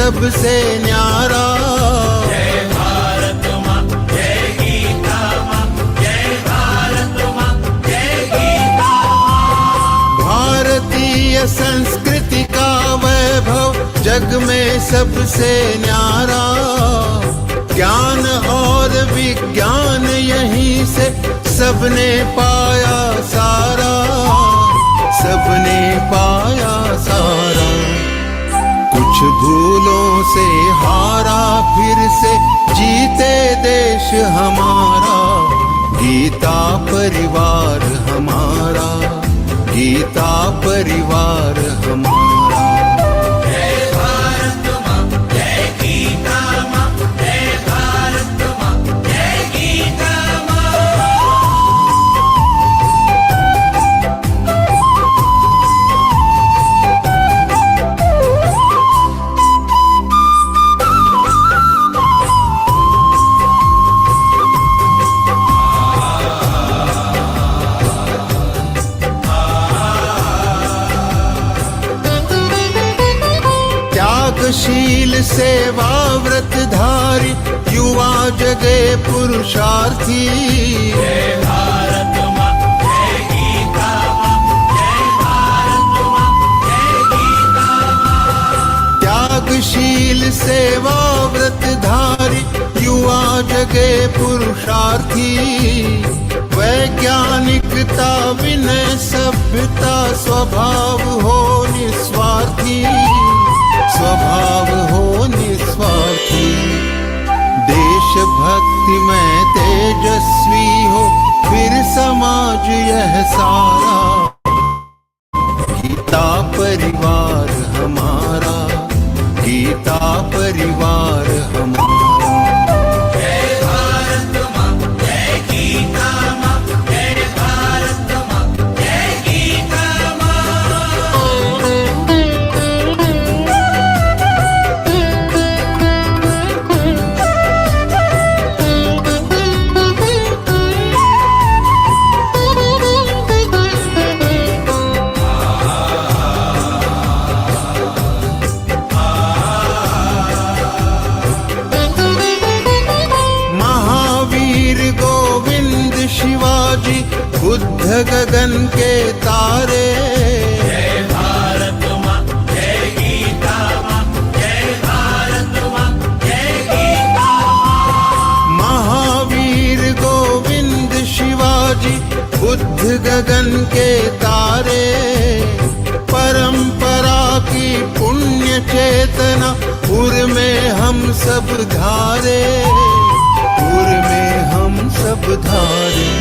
सबसे न्यारा। जय भारत माँ, जय गीता माँ, जय भारत माँ, जय गीता माँ। भारतीय संस्कृति का वैभव जग में सबसे न्यारा। ज्ञान और विज्ञान यहीं से सबने पाया सारा, सबने पाया सारा। कुछ भूलों से हारा फिर से जीते देश हमारा। गीता परिवार हमारा, गीता परिवार हमारा। जय भारत माँ, जय गीता माँ, जय भारत माँ, जय गीता माँ। त्यागशील सेवा व्रतधारी युवा जगे पुरुषार्थी। जय भारत माँ, जय गीता माँ, जय भारत माँ, जय गीता माँ। त्यागशील सेवा व्रतधारी युवा जगे पुरुषार्थी। वैज्ञानिकता विनय सभ्यता स्वभाव हो निस्वार्थी, स्वभाव हो निस्वार्थी। देशभक्ति में तेजस्वी हो फिर समाज यह सारा। गीता परिवार हमारा, गीता परिवार हमारा। जय भारत माँ, जय गीता माँ, जय भारत माँ, जय गीता माँ। शिवाजी बुद्ध गगन के तारे। जय भारत माँ, जय गीता माँ, जय भारत माँ, जय गीता माँ। महावीर गोविंद शिवाजी बुद्ध गगन के तारे। परंपरा की पुण्य चेतना उर में हम सब धारे, उर में हम सब धारे।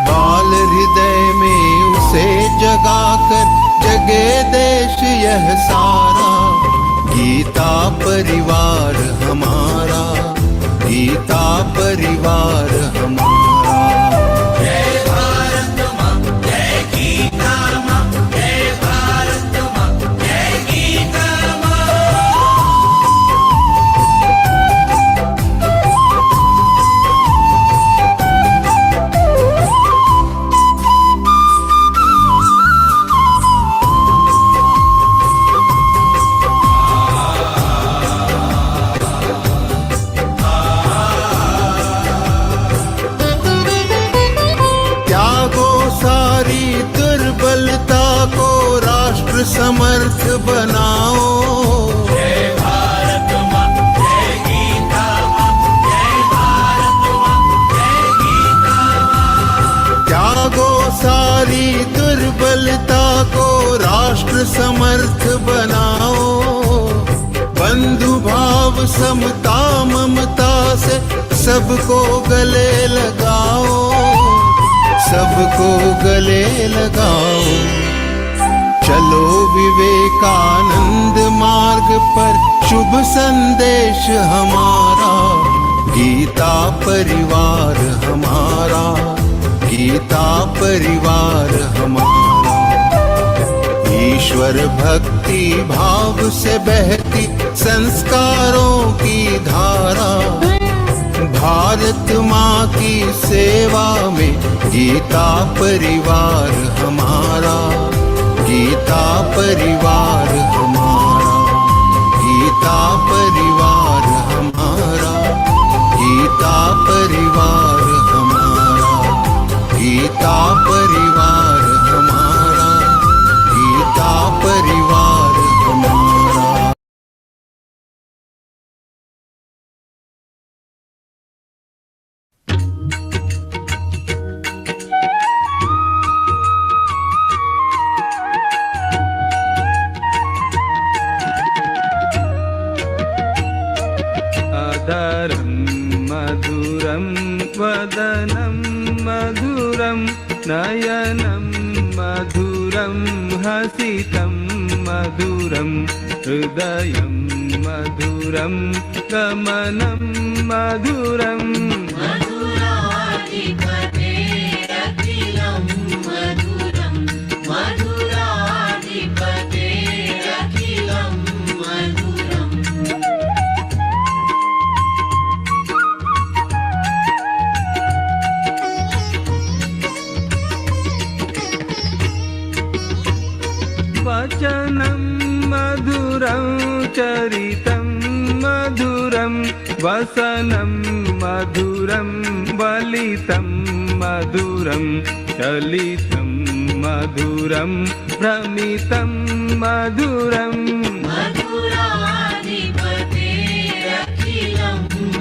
बाल हृदय में उसे जगाकर जगे देश यह सारा। गीता परिवार हमारा, गीता परिवार हमारा। जय भारत माँ, जय गीता माँ, जय भारत माँ, जय गीता माँ। दुर्बलता को राष्ट्र समर्थ बनाओ। जय भारत माँ, जय गीता माँ, जय भारत माँ, जय गीता माँ। त्यागो सारी दुर्बलता को राष्ट्र समर्थ बनाओ। बंधु भाव समता ममता से सबको गले लगाओ, सबको गले लगाओ। चलो विवेकानंद मार्ग पर शुभ संदेश हमारा। गीता परिवार हमारा, गीता परिवार हमारा। ईश्वर भक्ति भाव से बहती संस्कारों की धारा। भारत माँ की सेवा में गीता परिवार हमारा, गीता परिवार हमारा, गीता गीता परिवार हमारा, गीता परिवार हमारा, गीता परिवार हमारा, गीता परिवार हमारा। अदरं मधुरं वदनं मधुरं नयनं मधुरं हसितं मधुरं हृदयं मधुरं गमनं मधुरं मधुराधिपतेरखिलं मधुरं मधुराधिपतेरखिलं मधुरम् वचनं मधुरं चरितं मधुरं वसनं मधुरं वलितं मधुरं चलितं मधुरं भ्रमितं मधुरं मधुराधिपतेरखिलं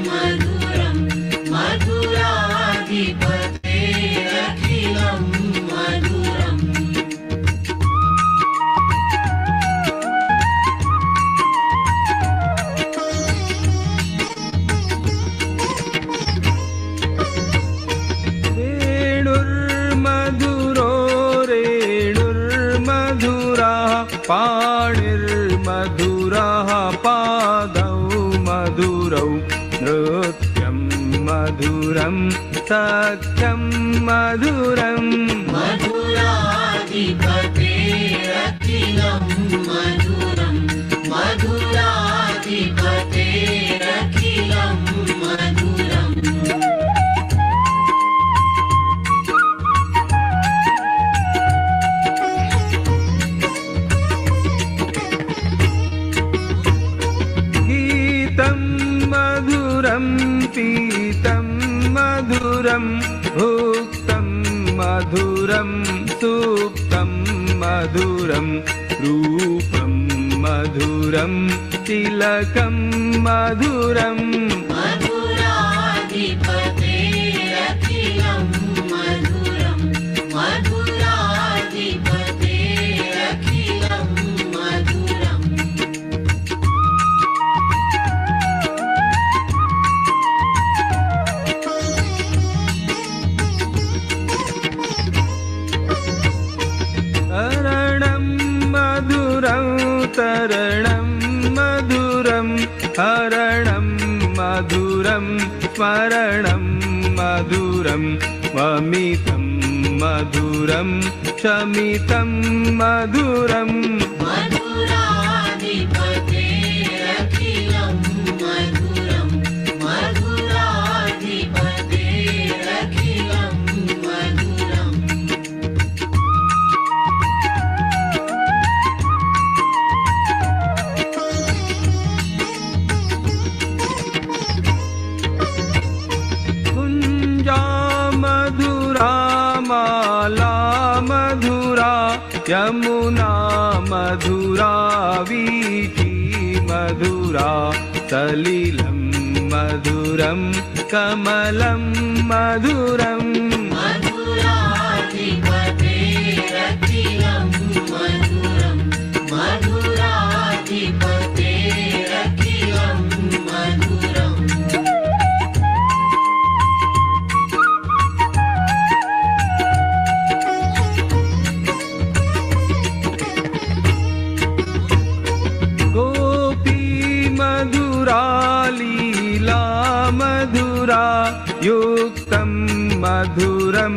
मधुरं मधुराधिपतेरखिलं मधुरम् वेणुर्मधुरो रेणुर्मधुरः पाणिर्मधुरः पादौ मधुरौ नृत्यं मधुरं सख्यं मधुरम् मधुराधिपतेरखिलं मधुरं मधुराधिपतेरखिलं मधुरम् गीतं मधुरं पीतं मधुरं भुक्तं मधुरं सुप्तं मधुरं रूपं मधुरं तिलकं मधुरं मधुराधिपतेरखिलं मधुरं मधुराधिपतेरखिलं मधुरम् हरणं मधुरं तरणं मधुरं हरणं मधुरं स्मरणं मधुरं वमितं मधुरं शमितं मधुरं मधुराधिपतेरखिलं मधुरं मधुराधिपतेरखिलं मधुरम् कुञ्जा मधुरा माला मधुरा यमुना मधुरा वीथी मधुरा सलिलं मधुरं कमलं मधुरं मधुराधिपतेरखिलं मधुरं मधुराधिपतेरखिलं मधुरम् गोपी मधुरा लीला मधुरा युक्तं मधुरं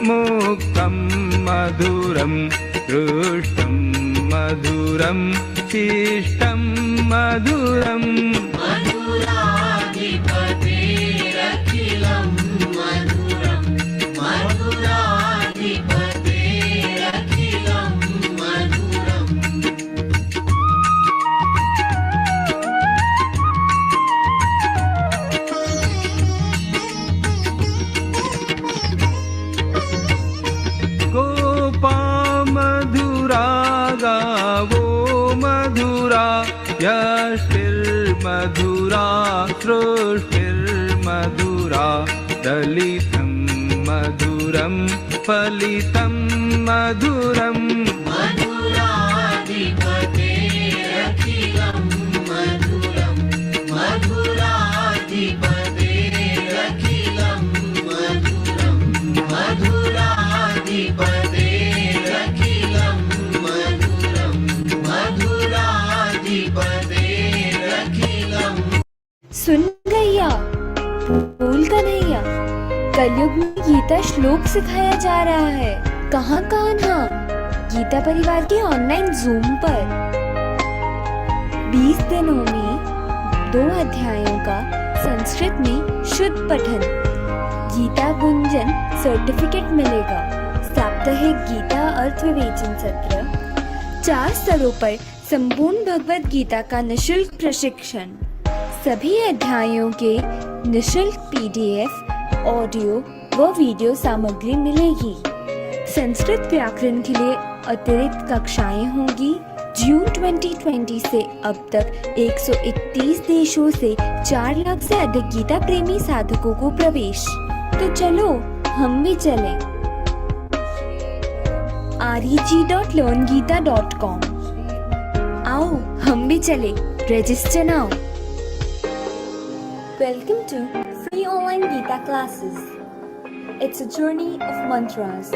मुक्तं मधुरं दृष्टं मधुरं शिष्टं मधुरं मधुराधिपतेरखिलं मधुरं मधुराधिपतेरखिलं मधुरम् फलितं मधुरं फलितं मधुरम् मधुराधिपतेरखिलं मधुरं मधुराधिपतेरखिलं मधुरं मधुराधिपतेरखिलं मधुरं मधुराधिपतेरखिलं। सुन गैया, बोल कन्हैया, कलयुग में गीता श्लोक सिखाया जा रहा है। कहाँ कान्हा? गीता परिवार के ऑनलाइन जूम पर 20 दिनों में 2 अध्यायों का संस्कृत में शुद्ध पठन, गीता गुंजन सर्टिफिकेट मिलेगा। साप्ताहिक गीता अर्थ विवेचन सत्र, 4 स्तरों पर संपूर्ण भगवद गीता का निशुल्क प्रशिक्षण, सभी अध्यायों के निशुल्क PDF, ऑडियो व वीडियो सामग्री मिलेगी। संस्कृत व्याकरण के लिए अतिरिक्त कक्षाएं होंगी। जून 2020 से अब तक 131 देशों से 4 लाख से अधिक गीता प्रेमी साधकों को प्रवेश। तो चलो हम भी चलें। reg.learngita.com। आओ हम भी चले, register now. Welcome to free online Geeta classes. It's a journey of mantras.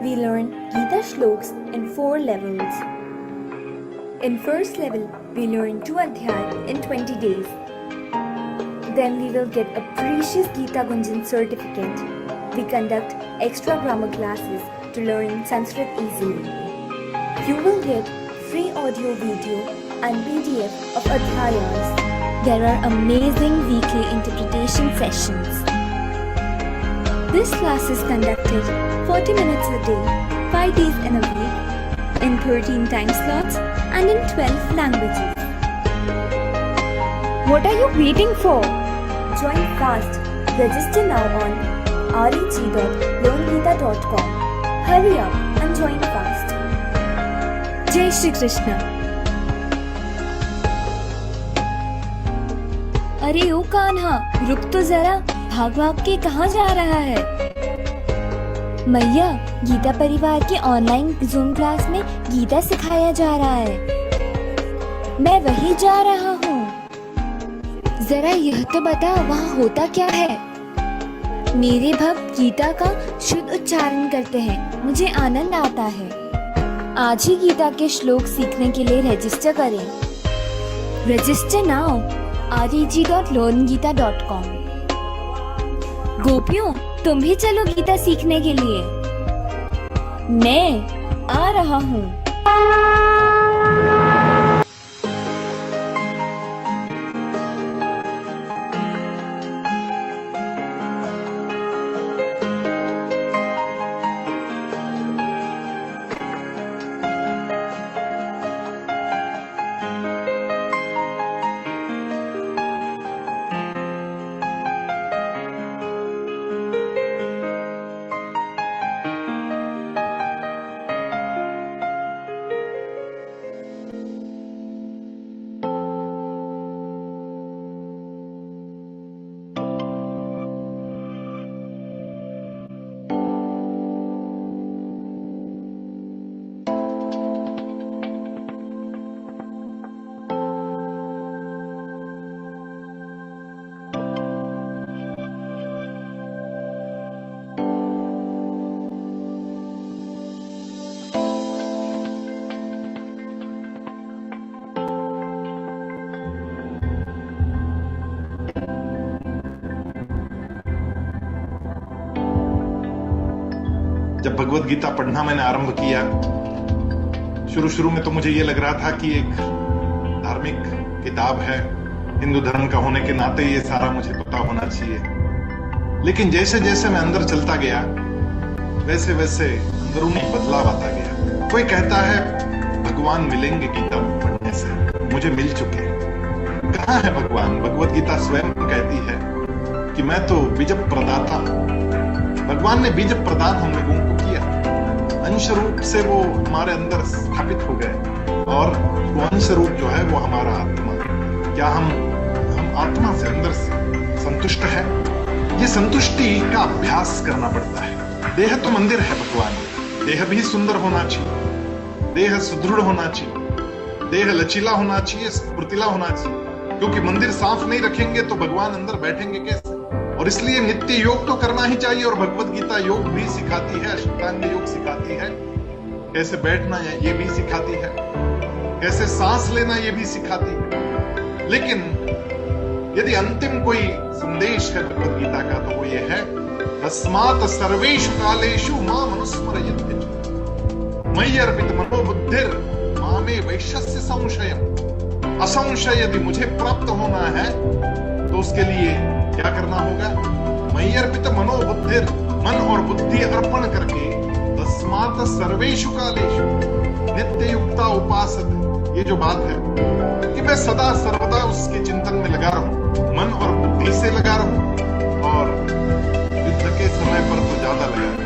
We learn Geeta shloks in 4 levels. In first level, we learn 2 adhyay in 20 days. Then we will get a precious Geeta Gunjan certificate. We conduct extra grammar classes to learn Sanskrit easily. You will get free audio, video and PDF of adhyayas. There are amazing weekly interpretation sessions. This class is conducted 40 minutes a day, 5 days in a week, in 13 time slots and in 12 languages. What are you waiting for? Join fast. Register now on reg.learngita.com. Hurry up and join fast. Jai Shri Krishna. अरे ओ कान्हा, रुक तो जरा, भाग भाग के कहाँ जा रहा है? मैया, गीता परिवार के ऑनलाइन जूम क्लास में गीता सिखाया जा रहा है। मैं वहीं जा रहा हूँ। जरा यह तो बता, वहाँ होता क्या है? मेरे भक्त गीता का शुद्ध उच्चारण करते हैं, मुझे आनंद आता है। आज ही गीता के श्लोक सीखने के लिए रजिस्टर करें। Register now reg.learngita.com। गोपियों, तुम भी चलो गीता सीखने के लिए। मैं आ रहा हूँ। जब भगवत गीता पढ़ना मैंने आरंभ किया, शुरू में तो मुझे ये लग रहा था कि एक धार्मिक किताब है, हिंदू धर्म का होने के नाते ये सारा मुझे पता होना चाहिए। लेकिन जैसे जैसे मैं अंदर चलता गया, वैसे वैसे अंदरूनी बदलाव आता गया। कोई कहता है भगवान मिलेंगे गीता पढ़ने से, मुझे मिल चुके। कहाँ है भगवान? भगवत गीता स्वयं कहती है कि मैं तो बीज प्रदाता हूं। भगवान ने बीज प्रदान हम लोगों को किया, अंश रूप से वो हमारे अंदर स्थापित हो गए, और वो अंश रूप जो है वो हमारा आत्मा। क्या हम आत्मा से अंदर संतुष्ट है? ये संतुष्टि का अभ्यास करना पड़ता है। देह तो मंदिर है भगवान, देह भी सुंदर होना चाहिए, देह सुदृढ़ होना चाहिए, देह लचीला होना चाहिए, फुर्तीला होना चाहिए, क्योंकि मंदिर साफ नहीं रखेंगे तो भगवान अंदर बैठेंगे कैसे। और इसलिए नित्य योग तो करना ही चाहिए, और भगवद गीता योग भी सिखाती है, अष्टांग योग सिखाती है, कैसे बैठना है ये भी सिखाती है, कैसे सांस लेना ये भी सिखाती है। लेकिन यदि अंतिम कोई संदेश है भगवद गीता का तो वो ये है, तस्मात् सर्वेषु कालेषु मां अनुस्मरयत् मयि अर्पित मनोबुद्धिर मामे वैश्यस्य संशयम्। असंशय यदि मुझे प्राप्त होना है तो उसके लिए क्या करना होगा? मयि अर्पित मनोबुद्धिर, मन और बुद्धि अर्पण करके, तस्मात् सर्वेषु कालेषु नित्य युक्ता उपासते, ये जो बात है कि मैं सदा सर्वदा उसके चिंतन में लगा रहूं, मन और बुद्धि से लगा रहूं, और युद्ध के समय पर तो ज्यादा लगा रहूं।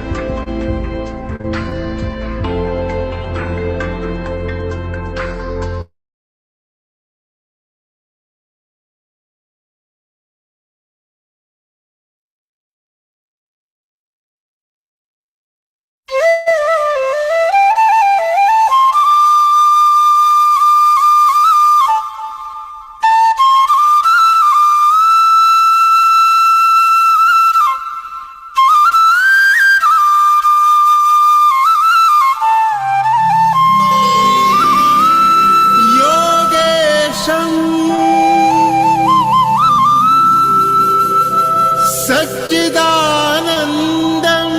सच्चिदानन्दं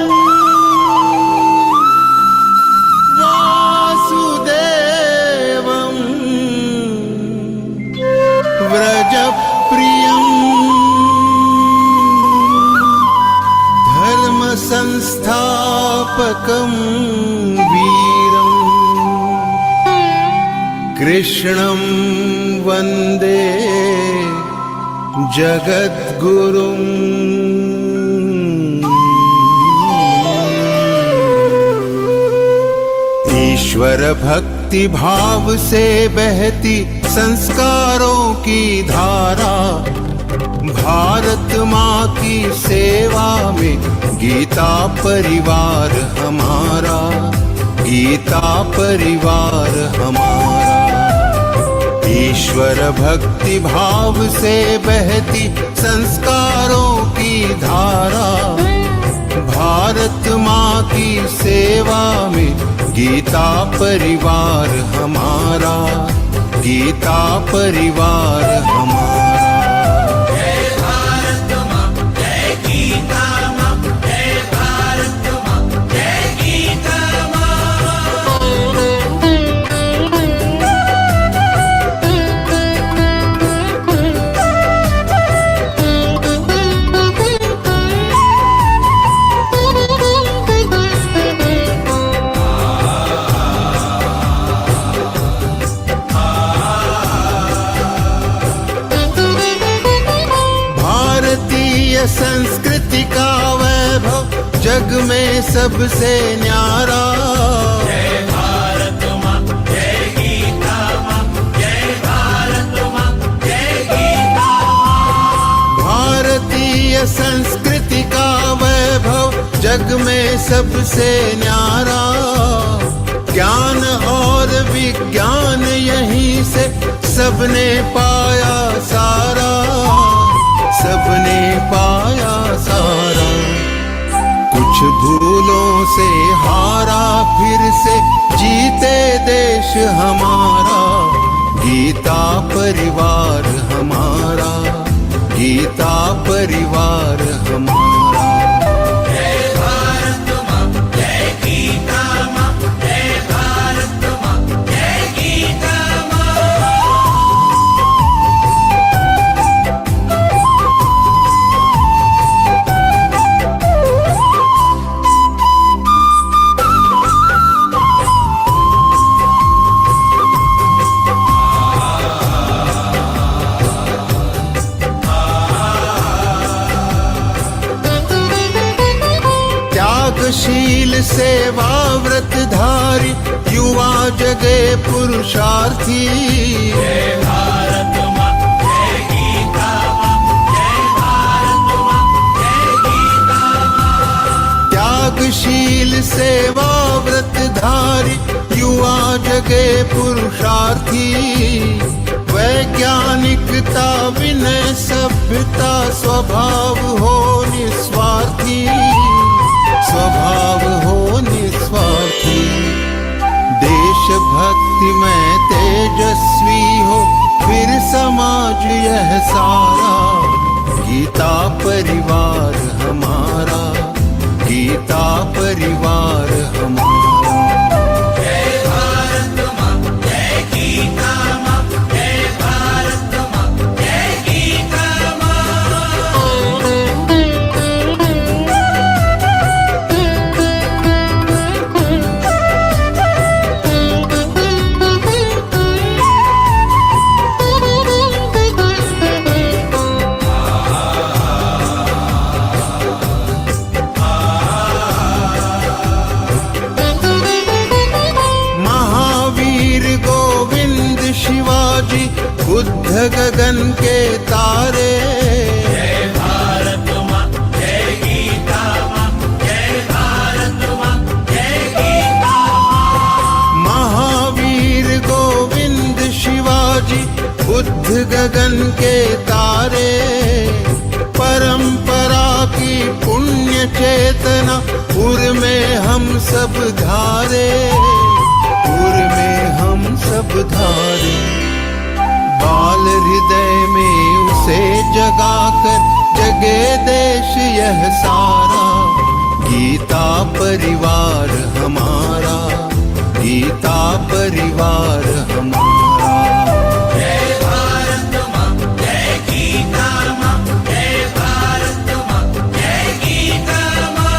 वासुदेवं व्रजप्रियं धर्मसंस्थापकं वीरं कृष्णं वन्दे जगद्गुरुं। ईश्वर भक्ति भाव से बहती संस्कारों की धारा, भारत माँ की सेवा में गीता परिवार हमारा, गीता परिवार हमारा। ईश्वर भक्ति भाव से बहती संस्कारों की धारा, भारत माँ की सेवा में गीता परिवार हमारा, गीता परिवार हमारा। जय भारत माँ, जय गीता माँ, जय भारत माँ, जय गीता संस्कृति का वैभव जग में सबसे न्यारा। जय भारत माँ, जय गीता माँ, जय भारत माँ, जय गीता माँ। भारतीय संस्कृति का वैभव जग में सबसे न्यारा। ज्ञान और विज्ञान यहीं से सबने पाया सारा, सबने पाया सारा। कुछ भूलों से हारा फिर से जीते देश हमारा, गीता परिवार हमारा, गीता परिवार हमारा। जय भारत माँ, जय गीता माँ, जय भारत माँ, जय गीता माँ। शील सेवा व्रतधारी युवा जगे पुरुषार्थी। जय भारत माँ, जय गीता माँ, जय भारत माँ, जय त्यागशील सेवा व्रतधारी युवा जगे पुरुषार्थी वैज्ञानिकता विनय सभ्यता स्वभाव हो निस्वार्थी स्वभाव हो निस्वार्थी देशभक्ति में तेजस्वी हो फिर समाज यह सारा गीता परिवार हमारा गीता परिवार हमारा जय भारत माँ जय गीता माँ जय भारत माँ जय गीता माँ महावीर गोविंद शिवाजी बुद्ध गगन के तारे जय भारत माँ जय गीता माँ जय भारत माँ जय गीता माँ महावीर गोविंद शिवाजी बुद्ध गगन के तारे परंपरा की पुण्य चेतना उर में हम सब धारे उर में हम सब धारे बाल हृदय में उसे जगाकर जगे देश यह सारा गीता परिवार हमारा गीता परिवार हमारा जय भारत माँ जय गीता माँ जय भारत माँ जय गीता माँ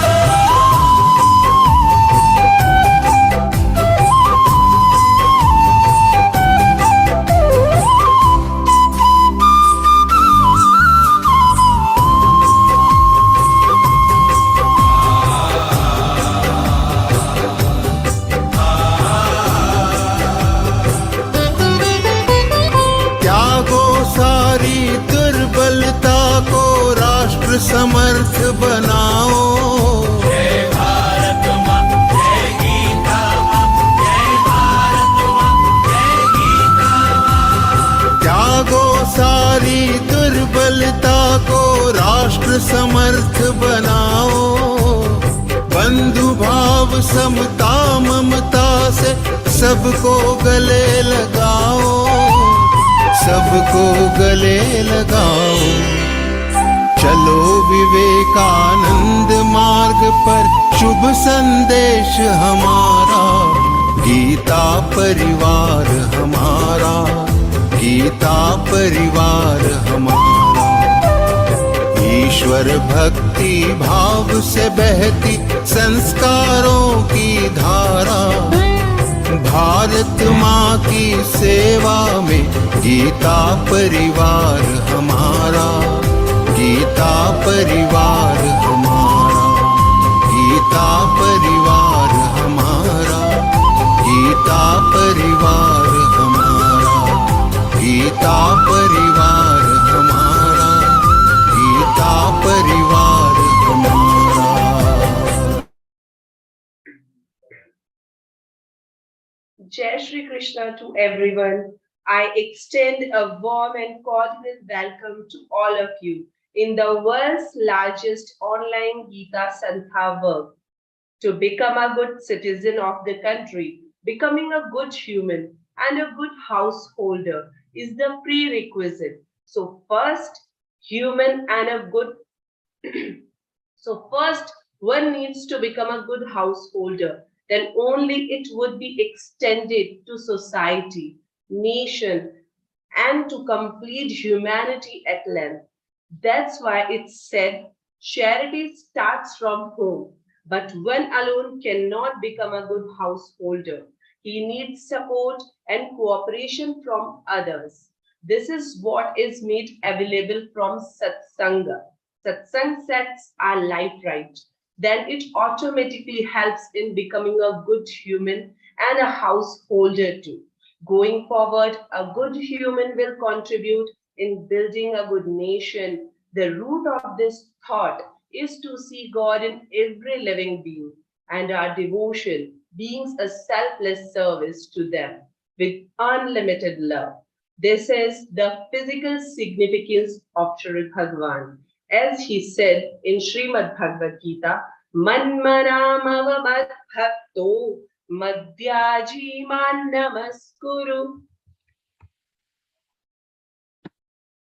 त्यागो सारी दुर्बलता को राष्ट्र समर्थ बनाओ जय भारत माँ जय गीता माँ जय भारत माँ जय गीता माँ त्यागो सारी दुर्बलता को राष्ट्र समर्थ बनाओ बंधु भाव समता ममता से सबको गले लगाओ सबको गले लगाओ चलो विवेकानंद मार्ग पर शुभ संदेश हमारा गीता परिवार हमारा गीता परिवार हमारा ईश्वर भक्ति भाव से बहती संस्कारों की धारा भारत माँ की सेवा में गीता परिवार हमारा गीता परिवार हमारा गीता परिवार हमारा गीता परिवार हमारा गीता परिवार हमारा गीता परिवार हमारा Jai Shri Krishna to everyone. I extend a warm and cordial welcome to all of you in the world's largest online Geeta Santha work. To become a good citizen of the country, becoming a good human and a good householder is the prerequisite. So first, human and a good so first one needs to become a good householder, then only it would be extended to society, nation, and to complete humanity at length. That's why it's said charity starts from home, but one alone cannot become a good householder. He needs support and cooperation from others. This is what is made available from Satsanga. Satsang sets our life right. Then it automatically helps in becoming a good human and a householder too. Going forward, a good human will contribute in building a good nation. The root of this thought is to see God in every living being, and our devotion being a selfless service to them with unlimited love. This is the physical significance of Shri Bhagavan. As he said in Śrīmad-Bhagavadgītā, Manmanamava madbhakto madhyaji man namaskuru.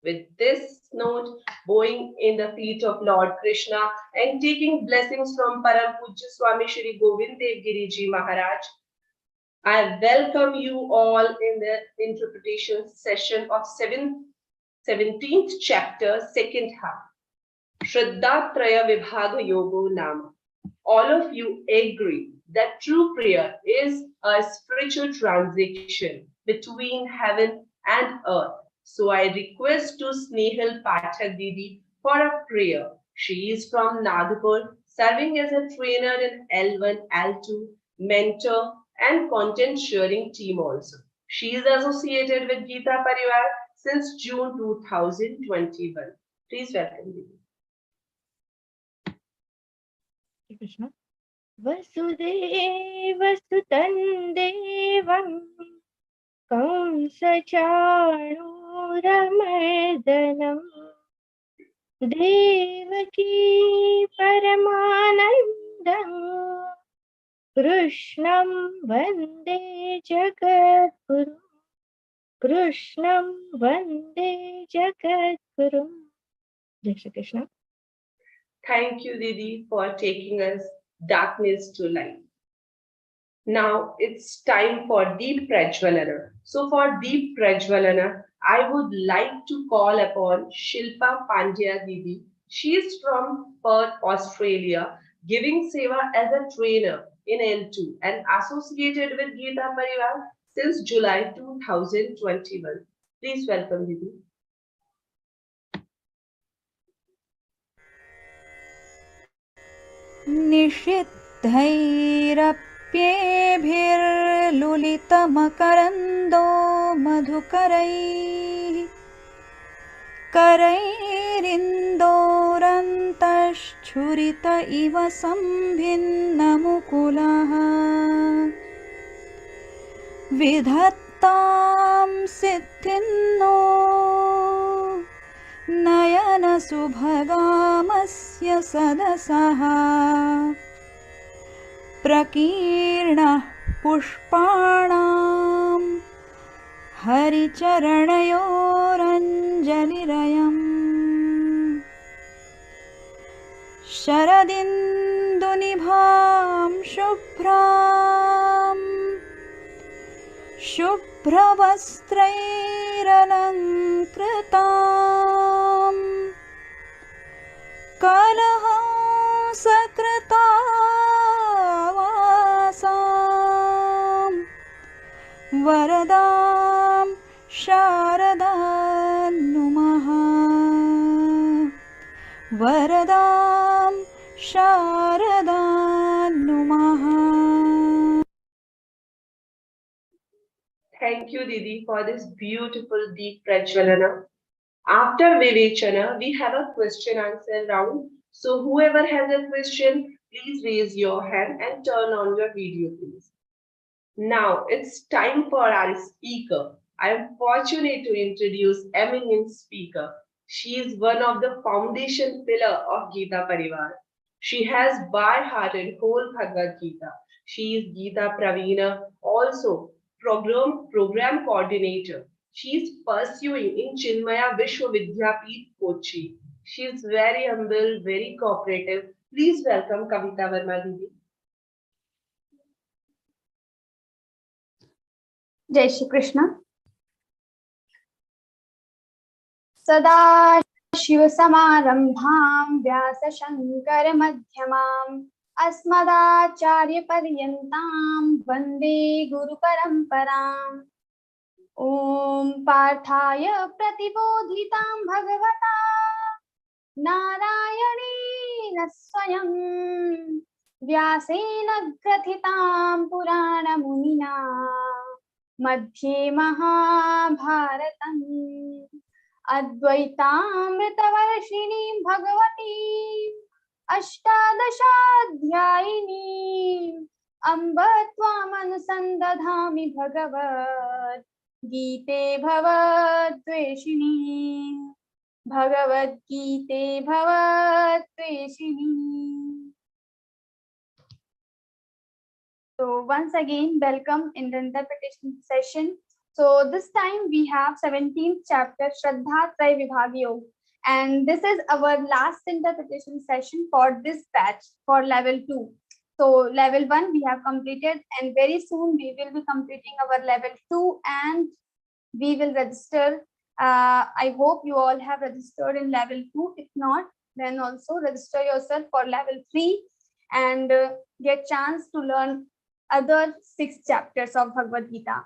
With this note, bowing in the feet of Lord Krishna and taking blessings from Param Pujya Swami Shri Govind Dev Giri Ji Maharaj, I welcome you all in the interpretation session of 17th chapter, second half. Shraddha Traya Vibhaga Yogo Nama. All of you agree that true prayer is a spiritual transaction between heaven and earth. So I request to Snehal Pathak Didi for a prayer. She is from Nagpur, serving as a trainer in L1, L2, mentor and content sharing team also. She is associated with Geeta Parivar since June 2021. Please welcome Didi. Krishna. Vasudevasutan devam Kamsachanuramardanam Devaki Paramanandam Krishnam Vande Jagadguru Krishnam Vande Jagadguru. Jai Shri Krishna. Thank you, Didi, for taking us darkness to light. Now it's time for Deep Prajwalana. So for Deep Prajwalana, I would like to call upon Shilpa Pandya Didi. She is from Perth, Australia, giving seva as a trainer in L2 and associated with Geeta Parivar since July 2021. Please welcome Didi. निषिद्धैरप्येभिर्लुलितमकरन्दो मधुकरैः करैरिन्दोरन्तश्छुरित इव सम्भिन्नमुकुलः विधत्तां सिद्धिन्नो नयनसुभगामस्य सदसः प्रकीर्णः पुष्पाणां हरिचरणयोरञ्जलिरयम् शरदिन्दुनिभां शुभ्रवस्त्रैरलङ्कृतां कलहंसकृतावासां वरदां शारदां नुमः वरदां शारदां नुमः. Thank you, Didi, for this beautiful Deep Prajwalana. After Vivechana, we have a question answer round. So whoever has a question, please raise your hand and turn on your video, please. Now it's time for our speaker. I am fortunate to introduce eminent speaker. She is one of the foundation pillar of Geeta Parivar. She has by heart and whole Bhagavad Gita. She is Geeta Praveena, also program coordinator. She is pursuing in Chinmaya Vishwavidyapeeth, Kochi. She is very humble, very cooperative. Please welcome Kavita Verma Didi. Jai Shri Krishna. Sada Shiva Samarambham Vyasa Shankara Madhyamam Asmadacharya Paryantam Vande Guru Paramparam. Om Parthaya Pratibodhitam Bhagavata Narayanena Swayam Vyasena Grathitam Purana Munina Madhye Mahabharatam Advaitaamritavarshini Bhagavati अष्टादशाध्यायिनी Amb त्वामनुसन्दधामि Bhagavad Gite भवद्वेषिणी भगवद्गीते भवद्वेषिणी. So once again, welcome in the interpretation session. So this time we have 17th chapter Shraddha Tray Vibhag Yog, and this is our last interpretation session for this batch for level 2. So level 1 we have completed, and very soon we will be completing our level 2 and we will register. I hope you all have registered in level 2. If not, then also register yourself for level 3 and get chance to learn other 6 chapters of Bhagavad Gita.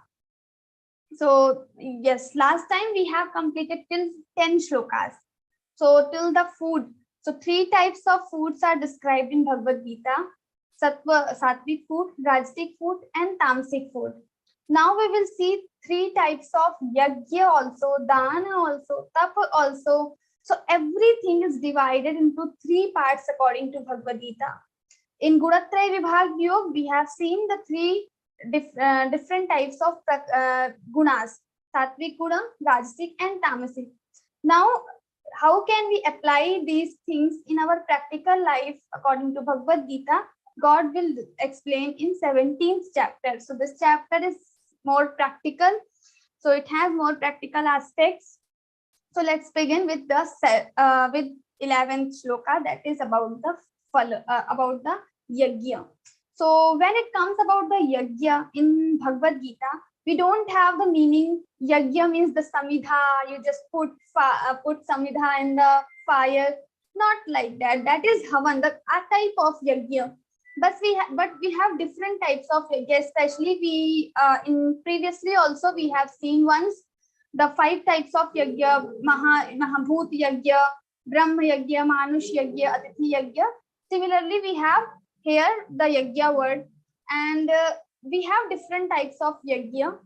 So yes, last time we have completed till 10 shlokas. So till the food. So 3 types of foods are described in Bhagavad Gita: sattvic food, rajasic food, and tamasic food. Now we will see 3 types of yajna also, dana also, tapa also. So everything is divided into 3 parts according to Bhagavad Gita. In Gunatraya Vibhag Yog, we have seen the 3 different types of gunas: sattvic guna, rajasic, and tamasic. Now, how can we apply these things in our practical life according to Bhagavad Gita? God will explain in 17th chapter. So this chapter is more practical. So it has more practical aspects. So let's begin with the 11th shloka, that is about the yajna. So when it comes about the yajna in Bhagavad Gita, we don't have the meaning. Yajna means the samidha. You just put samidha in the fire. Not like that. That is havan, the type of yajna. But we have different types of yajna. Especially we in previously also we have seen once the 5 types of yajna: mahabhut yajna, brahma yajna, manush yajna, atithi yajna. Similarly, we have here the yajna word, and we have different types of yajna.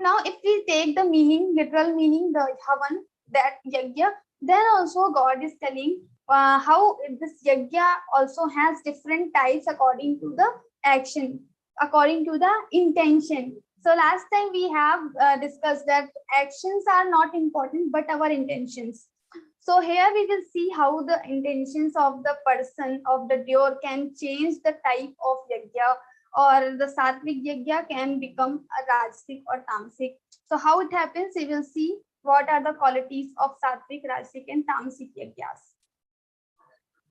Now, if we take the meaning, literal meaning, the havan, that yajna, then also God is telling how this yajna also has different types according to the action, according to the intention. So last time we have discussed that actions are not important, but our intentions. So here we will see how the intentions of the person, of the doer, can change the type of yajna, or the sattvic yajna can become a rajasic or tamasic. So how it happens, we will see what are the qualities of sattvic, rajasic, and tamasic yajnas.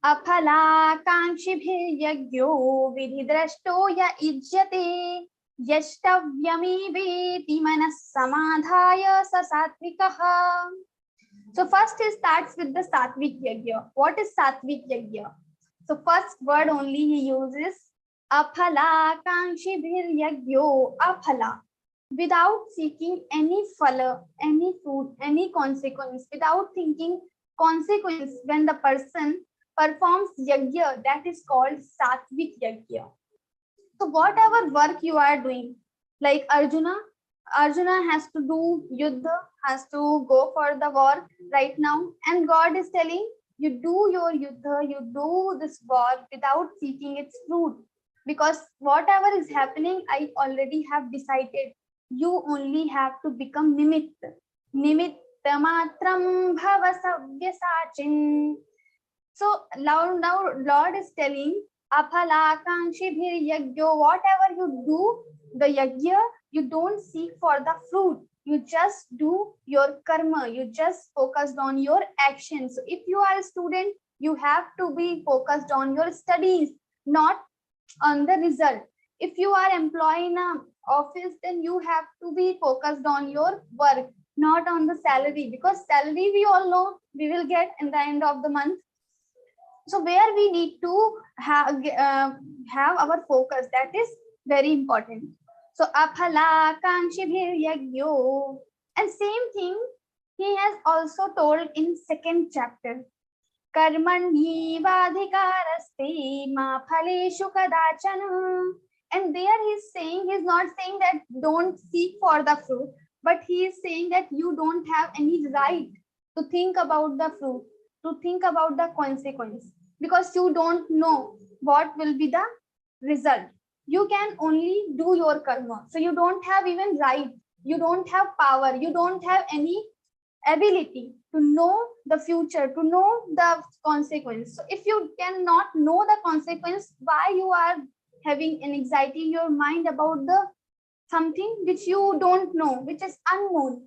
Aphalakankshibhiryajyo vidhidrashto ya ijyate yashtavyamiveti manas samadhaya sa sattvikaha. So first he starts with the sattvic yajna. What is sattvic yajna? So first word only he uses aphala kankshibhir yajyo, aphala, without seeking any phala, any fruit, any consequence, without thinking consequence. When the person performs yajna, that is called sattvic yajna. So whatever work you are doing, like Arjuna has to do yuddha, has to go for the war right now, and God is telling you do your yuddha, you do this war without seeking its fruit, because whatever is happening, I already have decided. You only have to become nimitta matram bhava savyasachin. So now Lord is telling aphalakankshibhir yajyo, whatever you do, the yajna, you don't seek for the fruit. You just do your karma. You just focused on your actions. So if you are a student, you have to be focused on your studies, not on the result. If you are employed in an office, then you have to be focused on your work, not on the salary, because salary we all know we will get in the end of the month. So where we need to have our focus, that is very important. So aphala kankshibhir yajyo, and same thing he has also told in 2nd chapter. Karmani vadhikaraste ma phaleshu kadachana. And there he's not saying that don't seek for the fruit, but he is saying that you don't have any right to think about the fruit, to think about the consequence. because you don't know what will be the result. You can only do your karma. So you don't have even right, you don't have power, you don't have any ability to know the future, to know the consequence. So if you cannot know the consequence, why you are having an anxiety in your mind about the something which you don't know, which is unknown?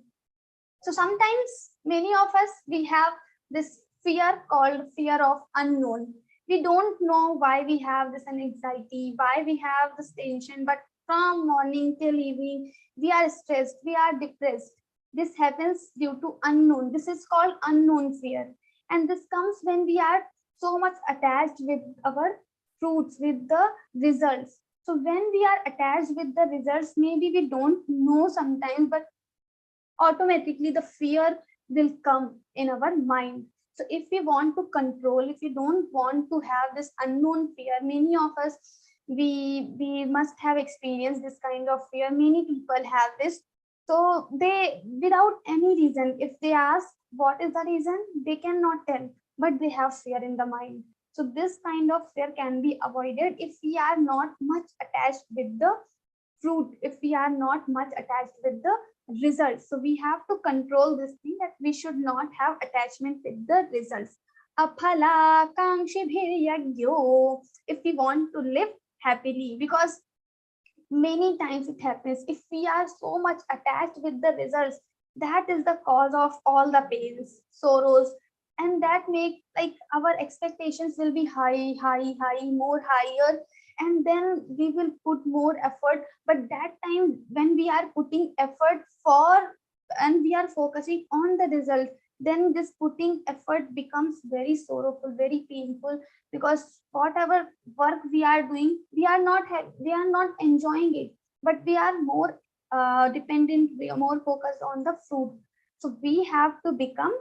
So sometimes many of us, we have this fear called fear of unknown. We don't know why we have this anxiety, why we have this tension, but from morning till evening we are stressed, we are depressed. This happens due to unknown. This is called unknown fear, and this comes when we are so much attached with our fruits, with the results. So when we are attached with the results, maybe we don't know sometimes, but automatically the fear will come in our mind. So if we want to control, if we don't want to have this unknown fear, many of us, we must have experienced this kind of fear. Many people have this. So they, without any reason, if they ask what is the reason, they cannot tell, but they have fear in the mind. So this kind of fear can be avoided if we are not much attached with the fruit, if we are not much attached with the results. So we have to control this thing, that we should not have attachment with the results. Aphala kankshibhir yagyo. If we want to live happily, because many times it happens, if we are so much attached with the results, that is the cause of all the pains, sorrows, and that make like our expectations will be high, more higher, and then we will put more effort. But that time when we are putting effort for, and we are focusing on the result, then this putting effort becomes very sorrowful, very painful, because whatever work we are doing, we are not enjoying it, but we are more dependent, we are more focused on the fruit. So we have to become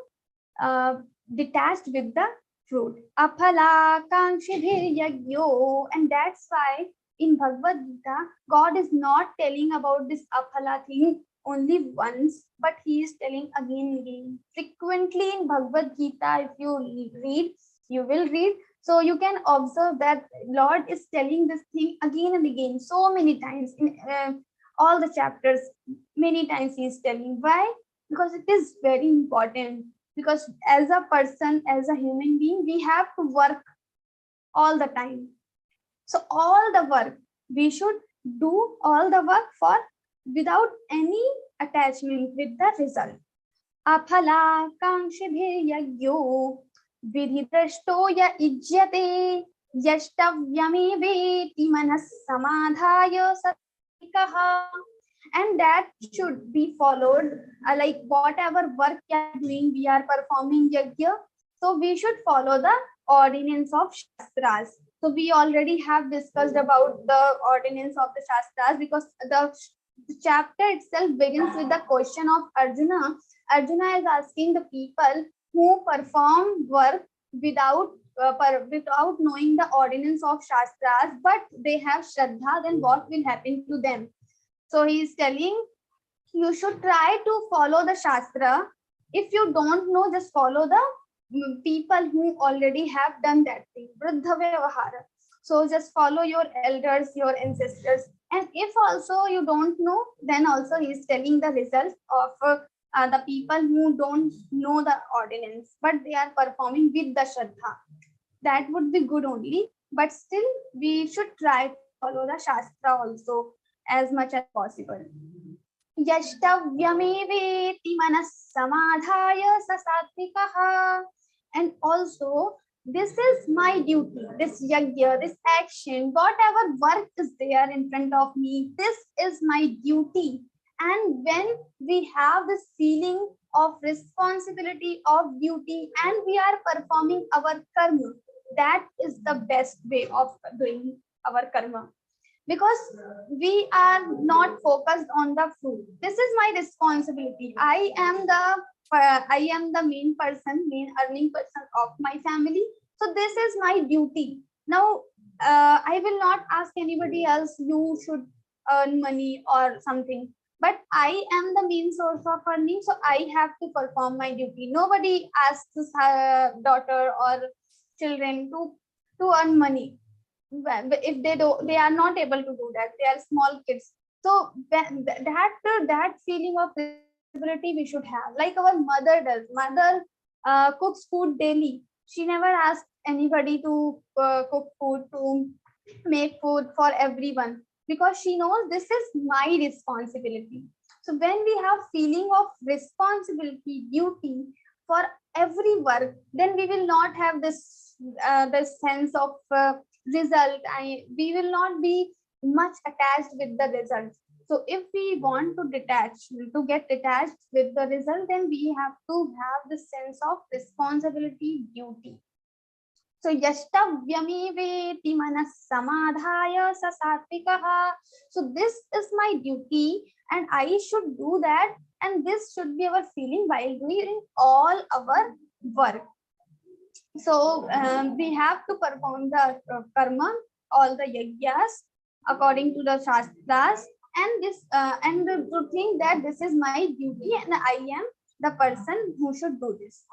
detached with the fruit. Aphala kankshibhir yagyo. And that's why in Bhagavad Gita, God is not telling about this aphala thing only once, but he is telling again and again. Frequently in Bhagavad Gita, if you read, you will read. So you can observe that Lord is telling this thing again and again, so many times in all the chapters. Many times he is telling. Why? Because it is very important. Because as a person, as a human being, we have to work all the time. So all the work, we should do all the work for without any attachment with the result. Aphala kankshibhir yagyo vidhidrashto ya ijyate yashtavyameveti manas samadhaya satikaha. And that should be followed, like whatever work we are doing, we are performing yajna, so we should follow the ordinance of shastras. So we already have discussed about the ordinance of the shastras, because the chapter itself begins with the question of Arjuna. Arjuna is asking the people who perform work without knowing the ordinance of shastras, but they have shraddha, then what will happen to them? So he is telling, you should try to follow the shastra. If you don't know, just follow the people who already have done that thing. Vriddha vyavahara. So just follow your elders, your ancestors. And if also you don't know, then also he is telling the results of the people who don't know the ordinance, but they are performing with the shraddha. That would be good only. But still, we should try to follow the shastra also as much as possible. Yashtavyameveti manas samadhaya sasatvikaha. And also, this is my duty, this yajna, this action, whatever work is there in front of me, this is my duty. And when we have this feeling of responsibility, of duty, and we are performing our karma, that is the best way of doing our karma. Because we are not focused on the fruit. This is my responsibility. I am the main person, main earning person of my family. So this is my duty. Now, I will not ask anybody else, you should earn money or something. But I am the main source of earning, so I have to perform my duty. Nobody asks daughter or children to to earn money. If they are not able to do that, they are small kids. So that feeling of responsibility we should have, like our mother does. Mother cooks food daily. She never asks anybody to cook food, to make food for everyone, because she knows this is my responsibility. So when we have feeling of responsibility, duty for every work, then we will not have this sense of result. We will not be much attached with the result. So if we want to get detached with the result, then we have to have the sense of responsibility, duty. So yashtavyameveti manas samadhaya sa satvikaha. So this is my duty and I should do that, and this should be our feeling while doing all our work. So we have to perform the karma, all the yajnas according to the shastras, and to think that this is my duty and I am the person who should do this.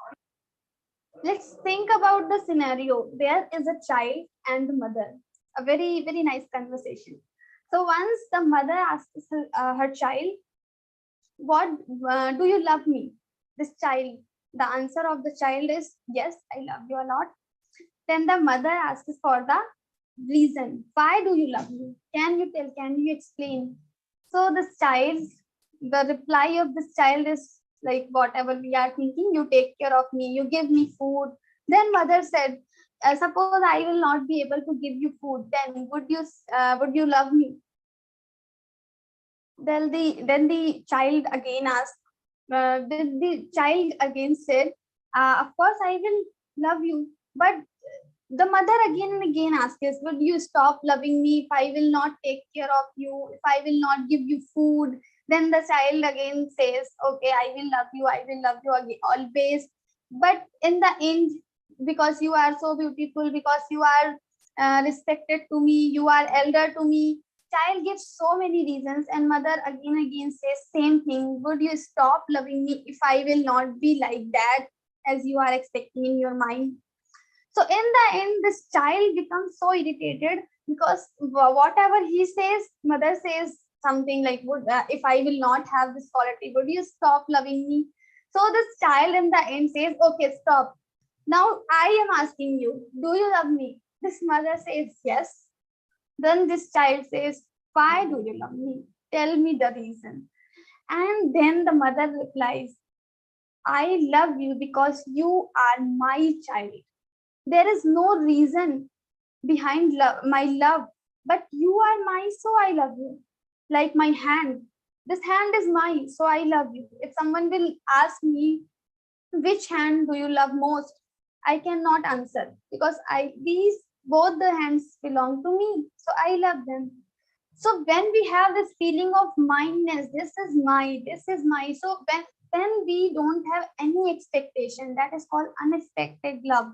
Let's think about the scenario. There is a child and the mother. A very, very nice conversation. So once the mother asks her child, "What do you love me?" This child, the answer of the child is, "Yes, I love you a lot." Then the mother asks for the reason. "Why do you love me? Can you tell? Can you explain?" So the reply of this child is like, whatever we are thinking, you take care of me, you give me food. Then mother said, suppose I will not be able to give you food, then would you love me? Then the child again asked, the child again said, of course I will love you. But the mother again and again asks, would you stop loving me if I will not take care of you, if I will not give you food? Then the child again says, okay, I will love you again, always. But in the end, because you are so beautiful, because you are respected to me, you are elder to me, child gives so many reasons, and mother again says same thing. Would you stop loving me if I will not be like that as you are expecting in your mind? So in the end, this child becomes so irritated, because whatever he says, mother says something like, if I will not have this quality, would you stop loving me? So this child in the end says, okay, stop. Now I am asking you, do you love me? This mother says yes. Then this child says, why do you love me? Tell me the reason. And then the mother replies, I love you because you are my child. There is no reason behind my love, but you are mine, so I love you. Like my hand. This hand is mine, so I love you. If someone will ask me, which hand do you love most? I cannot answer, because both the hands belong to me, so I love them. So when we have this feeling of mindness, this is my, so when we don't have any expectation, that is called unexpected love.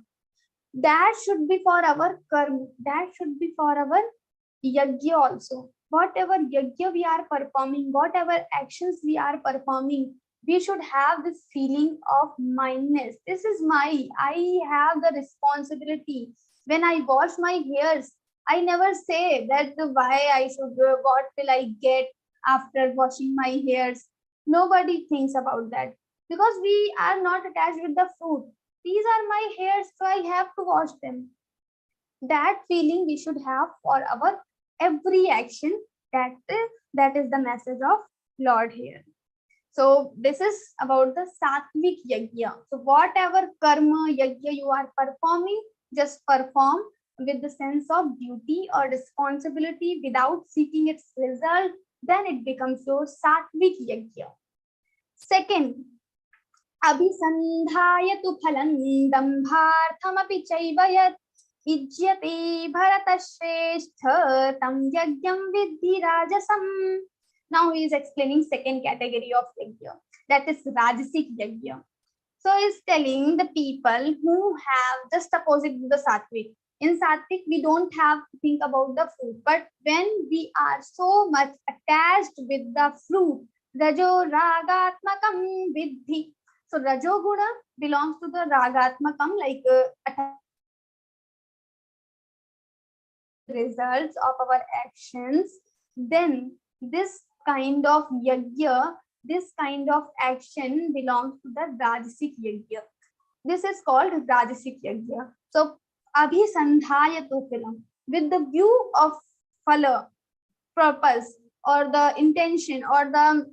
That should be for our karma, that should be for our yajna also. Whatever yajna we are performing, whatever actions we are performing, we should have this feeling of mindness. This is I have the responsibility. When I wash my hairs, I never say that why I should, what will I get after washing my hairs. Nobody thinks about that, because we are not attached with the fruit. These are my hairs, so I have to wash them. That feeling we should have for our every action. That is the message of Lord here. So this is about the sattvic yajna. So whatever karma yajna you are performing, just perform with the sense of duty or responsibility without seeking its result. Then it becomes your sattvic yajna. Second, अभिसन्धाय तु फलं दम्भार्थमपि चैव यत् इज्यते भरतश्रेष्ठ तं यज्ञं विद्धि राजसम्. Now he is explaining second category of yajna, that is rajasic yajna. So he is telling the people who have just opposite to the sattvic. In sattvic, we don't have to think about the fruit, but when we are so much attached with the fruit, rajo ragatmakam viddhi. So rajoguna belongs to the ragatmakam, like results of our actions, then this kind of yajna, this kind of action belongs to the Rajasic yajna. This is called Rajasic yajna. So, abhisandhayatu phalam, with the view of phala, purpose, or the intention, or the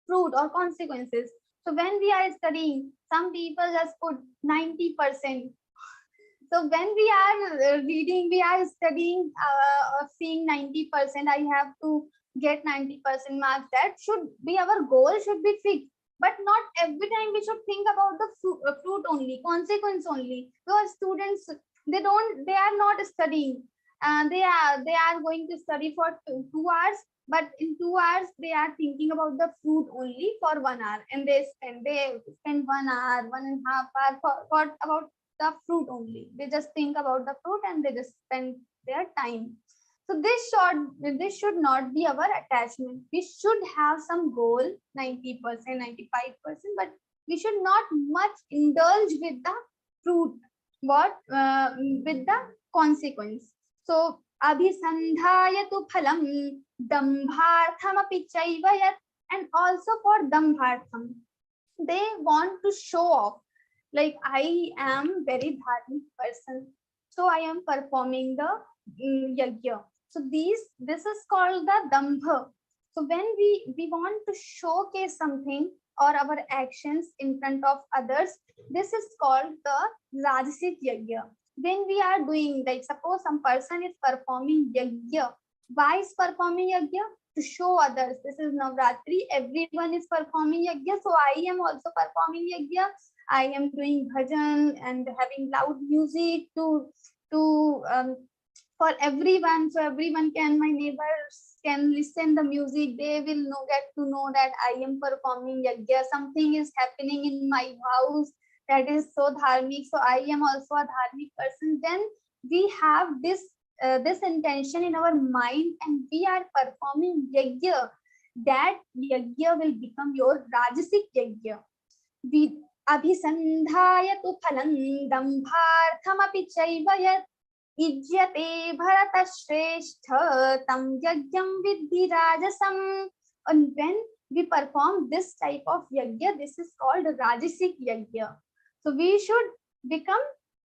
fruit or consequences. So when we are studying, some people just put 90%. So when we are reading, we are studying, seeing 90%, I have to get 90% marks. That should be our goal, should be fixed. But not every time we should think about the fruit only, consequence only. Because students, they are not studying. They are going to study for 2 hours, but in 2 hours they are thinking about the fruit only for 1 hour, and they spend 1 hour, 1.5 hour for about the fruit only. They just think about the fruit and they just spend their time. So this should not be our attachment. We should have some goal, 90%, 95%, but we should not much indulge with the fruit, with the consequence. So abhisandhayatu phalam dambharthamapi chaivayat, and also for dambhartham, they want to show off, like I am very dharmic person, so I am performing the yajna. So this is called the dambha. So when we want to showcase something or our actions in front of others, this is called the Rajasic yajna. When we are doing, like suppose some person is performing yajna, why is performing yajna? To show others, this is Navratri, everyone is performing yajna, so I am also performing yajna. I am doing bhajan and having loud music to for everyone, so everyone can, my neighbors can listen the music, they will get to know that I am performing yajna, something is happening in my house that is so dharmic, so I am also a dharmic person. Then we have this intention in our mind and we are performing yajna. That yajna will become your Rajasic yajna. We abhisandhayatu phalam dambharthamapi chaivayat ijyate bharata shrestha tam yajnam vidhi rajasam. And when we perform this type of yajna, this is called Rajasic yajna. So we should become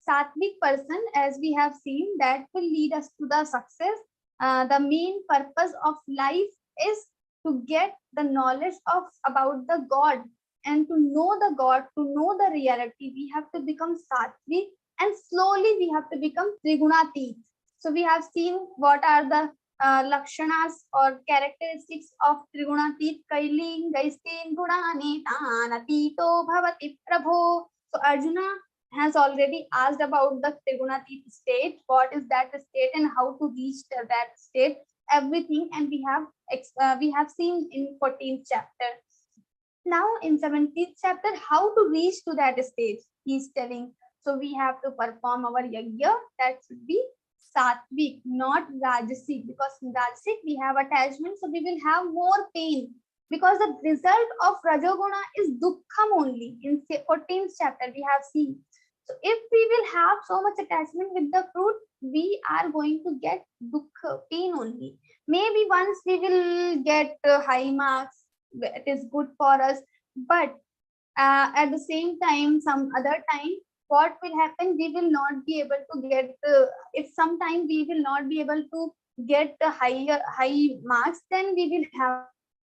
Sattvic person, as we have seen, that will lead us to the success. The main purpose of life is to get the knowledge about the God, and to know the God, to know the reality. We have to become Sattvic, and slowly we have to become Trigunatit. So we have seen what are the lakshanas or characteristics of Trigunatit. Kailing gaistin gunane tanatito bhavati prabho. So Arjuna has already asked about the Trigunatit state, what is that state and how to reach that state, everything, and we have seen in 14th chapter. Now in 17th chapter, how to reach to that stage, he is telling. So we have to perform our yajna, that should be Sattvic, not Rajasic, because in Rajasic we have attachment, so we will have more pain, because the result of Rajoguna is dukkham only. In 14th chapter we have seen. So if we will have so much attachment with the fruit, we are going to get dukkha, pain only. Maybe once we will get high marks, it is good for us, but at the same time, some other time, what will happen? We will not be able to get if sometime we will not be able to get the high marks, then we will have,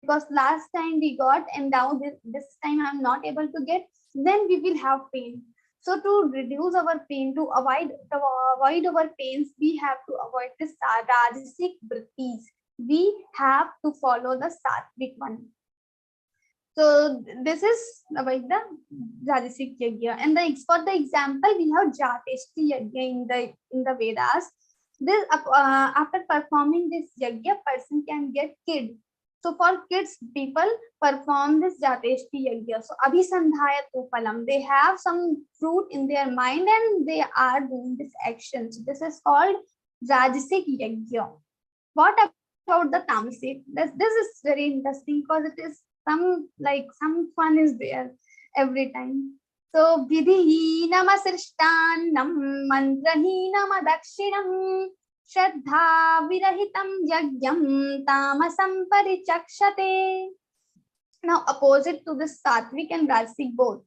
because last time we got and now this time I'm not able to get, then we will have pain. So to reduce our pain, to avoid our pains, we have to avoid this Rajasic vrittis. We have to follow the Sattvic one. So this is about the Rajasic yajna. And for the example, we have Jateshti yajna in the Vedas. This after performing this yajna, person can get kid. So for kids, people perform this Jateshti yajna. So abhisandhayatu phalam, they have some fruit in their mind and they are doing this action. So this is called Rajasic yajna. What about the Tamasic? This is very interesting because it is some fun is there every time. So vidhi namasrishtanam mantrahi namadshinam Shraddha virahitam yagyam tamasam parichakshate. Now, opposite to this sattvic and rajasic both.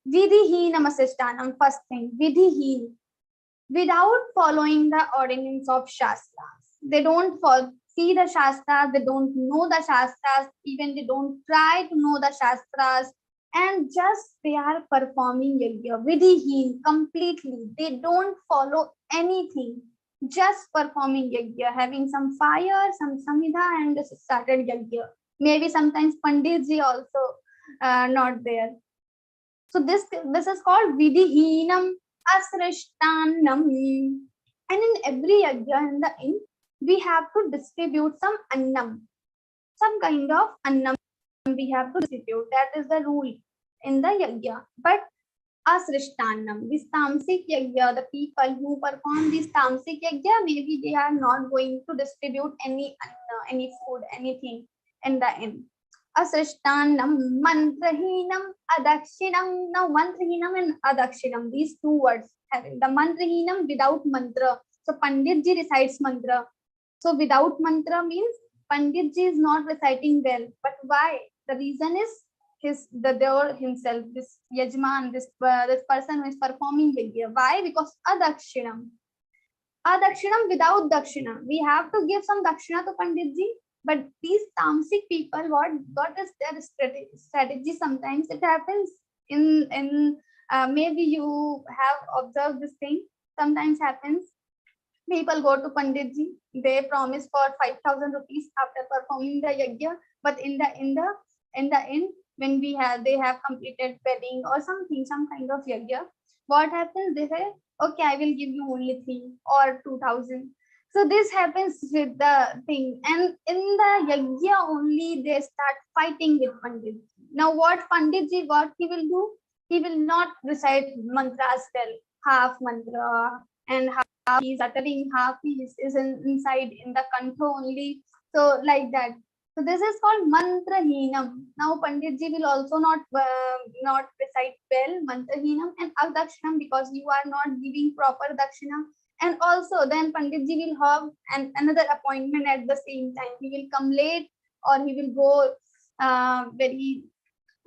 Vidhihinam asishtanam, first thing, vidhihin. Without following the ordinance of Shastras. They don't see the Shastras, they don't know the Shastras, even they don't try to know the Shastras, and just they are performing yajna, vidhihin, completely. They don't follow anything, just performing yajna, having some fire, some samhita, and just started yajna. Maybe sometimes Panditji also not there. So this is called vidhihinam asrishtanam. And in every yajna, in the end, we have to distribute some annam, some kind of annam we have to distribute. That is the rule in the yajna. But asrishtanam, this tamsik yajna, the people who perform this tamsik yajna, maybe they are not going to distribute any anna, any food, anything in the end. Asrishtanam, mantrahinam, adakshinam. Now, mantrahinam and adakshinam, these two words, having the mantrahinam without mantra. So, Panditji recites mantra. So, without mantra means Panditji is not reciting well. But why? The reason is the Dev himself, this Yajman, this person who is performing yajna. Why? Because adakshinam. Adakshinam without dakshina. We have to give some dakshina to Panditji. But these tamasic people, what is their strategy? Sometimes it happens in maybe you have observed this thing. Sometimes happens. People go to Panditji. They promise for 5,000 rupees after performing the yajna. But in the end, when they have completed wedding or something, some kind of yajna, what happens? They say, okay, I will give you only 3 or 2,000. So this happens with the thing, and in the yajna only they start fighting with Panditji. Now what Panditji, what he will do? He will not recite mantras well, half mantra, and half he is uttering, half he is inside in the kantha only. So like that. So this is called mantrahinam. Now Panditji will also not recite well mantrahinam and adakshinam, because you are not giving proper dakshina. And also then Panditji will have another appointment at the same time. He will come late or he will go very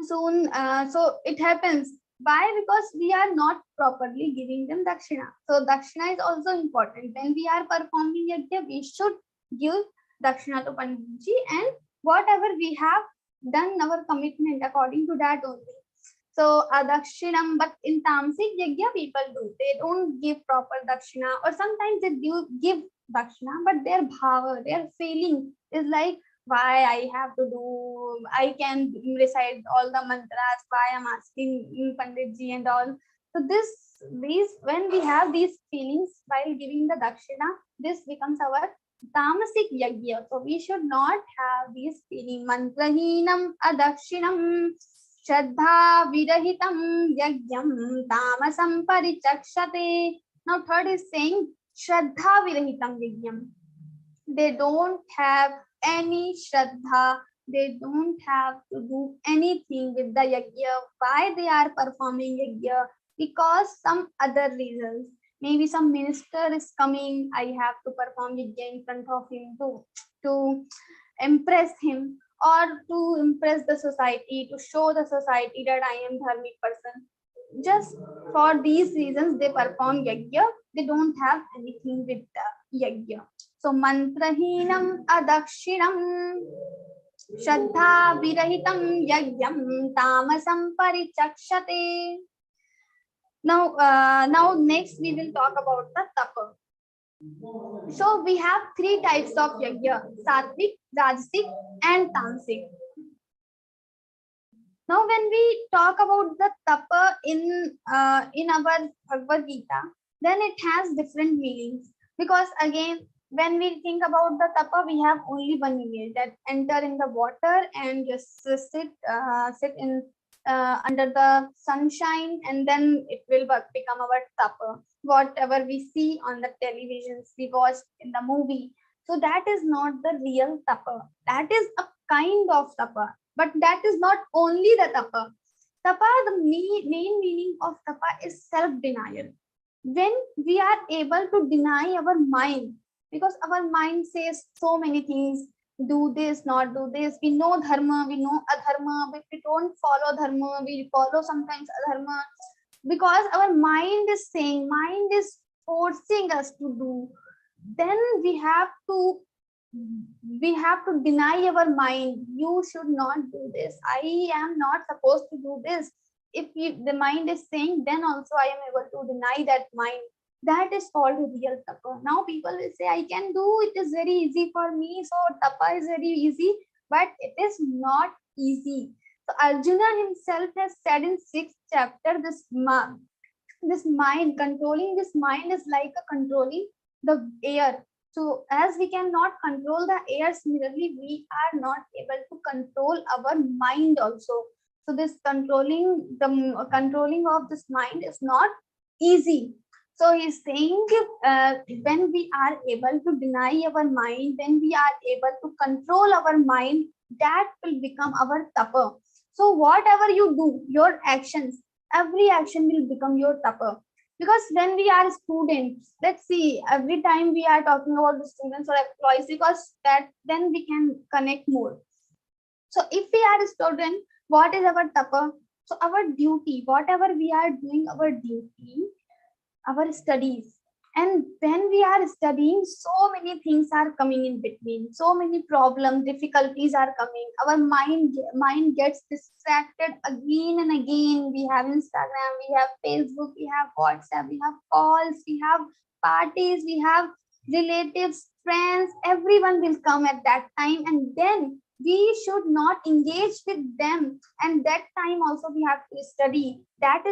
soon. So it happens. Why? Because we are not properly giving them dakshina. So dakshina is also important. When we are performing yajna, we should give dakshina to Panditji, and whatever we have done our commitment according to that only. So dakshinam, but in tamasic yajna people do. They don't give proper dakshina, or sometimes they do give dakshina, but their bhava, their feeling is like, why I have to do, I can recite all the mantras, why I'm asking Panditji and all. So these when we have these feelings while giving the dakshina, this becomes our tamasic yajna. So we should not have these feelings. Mantrahinam adakshinam Shraddha virahitam yagyam tamasam parichakshate. Now third is saying Shraddha virahitam yagyam. They don't have any Shraddha. They don't have to do anything with the yajna. Why they are performing yajna? Because some other reasons. Maybe some minister is coming. I have to perform yajna in front of him to impress him, or to impress the society, to show the society that I am dharmic person. Just for these reasons they perform yajna. They don't have anything with the yajna. So mantrahinam adakshinam Shraddha virahitam yagyam tamasam parichakshate. Now next we will talk about the tapa. So we have 3 types of yajna: sattvic, rajasic, and tamasic. Now when we talk about the tapa in our Bhagavad-Gītā, then it has different meanings, because again when we think about the tapa, we have only one image, that enter in the water and just sit in under the sunshine, and then it will become our tapa. Whatever we see on the televisions, we watch in the movie, so that is not the real tapa. That is a kind of tapa, but that is not only the tapa. Tapa, the main meaning of tapa is self-denial. When we are able to deny our mind, Because our mind says so many things, do this, not do this. We know dharma, we know adharma, but we don't follow dharma, we follow sometimes adharma, because our mind is saying, mind is forcing us to do. Then we have to deny our mind. You should not do this, I am not supposed to do this. If the mind is saying, then also I am able to deny that mind. That is called real tapa. Now people will say, I can do, it is very easy for me, so tapa is very easy, but it is not easy. So Arjuna himself has said in 6th chapter, this mind, controlling this mind is like a controlling the air. So as we cannot control the air, similarly we are not able to control our mind also. So this controlling of this mind is not easy. So he's saying, when we are able to deny our mind, when we are able to control our mind, that will become our tapa. So whatever you do, your actions, every action will become your tapa. Because when we are students, let's see, every time we are talking about the students or employees, because that then we can connect more. So if we are a student, what is our tapa? So our duty, whatever we are doing, our duty, our studies. And when we are studying, so many things are coming in between, so many problems, difficulties are coming, our mind gets distracted again and again. We have Instagram, we have Facebook, we have WhatsApp, we have calls, we have parties, we have relatives, friends, everyone will come at that time, and then we should not engage with them, and that time also we have to study. That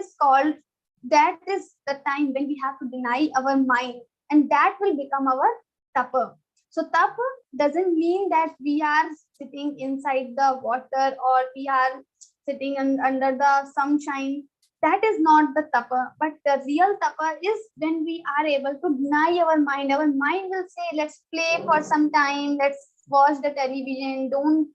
is the time when we have to deny our mind, and that will become our tapa. So tapa doesn't mean that we are sitting inside the water or we are sitting under the sunshine. That is not the tapa, but the real tapa is when we are able to deny our mind. Our mind will say, let's play for some time, let's watch the television, don't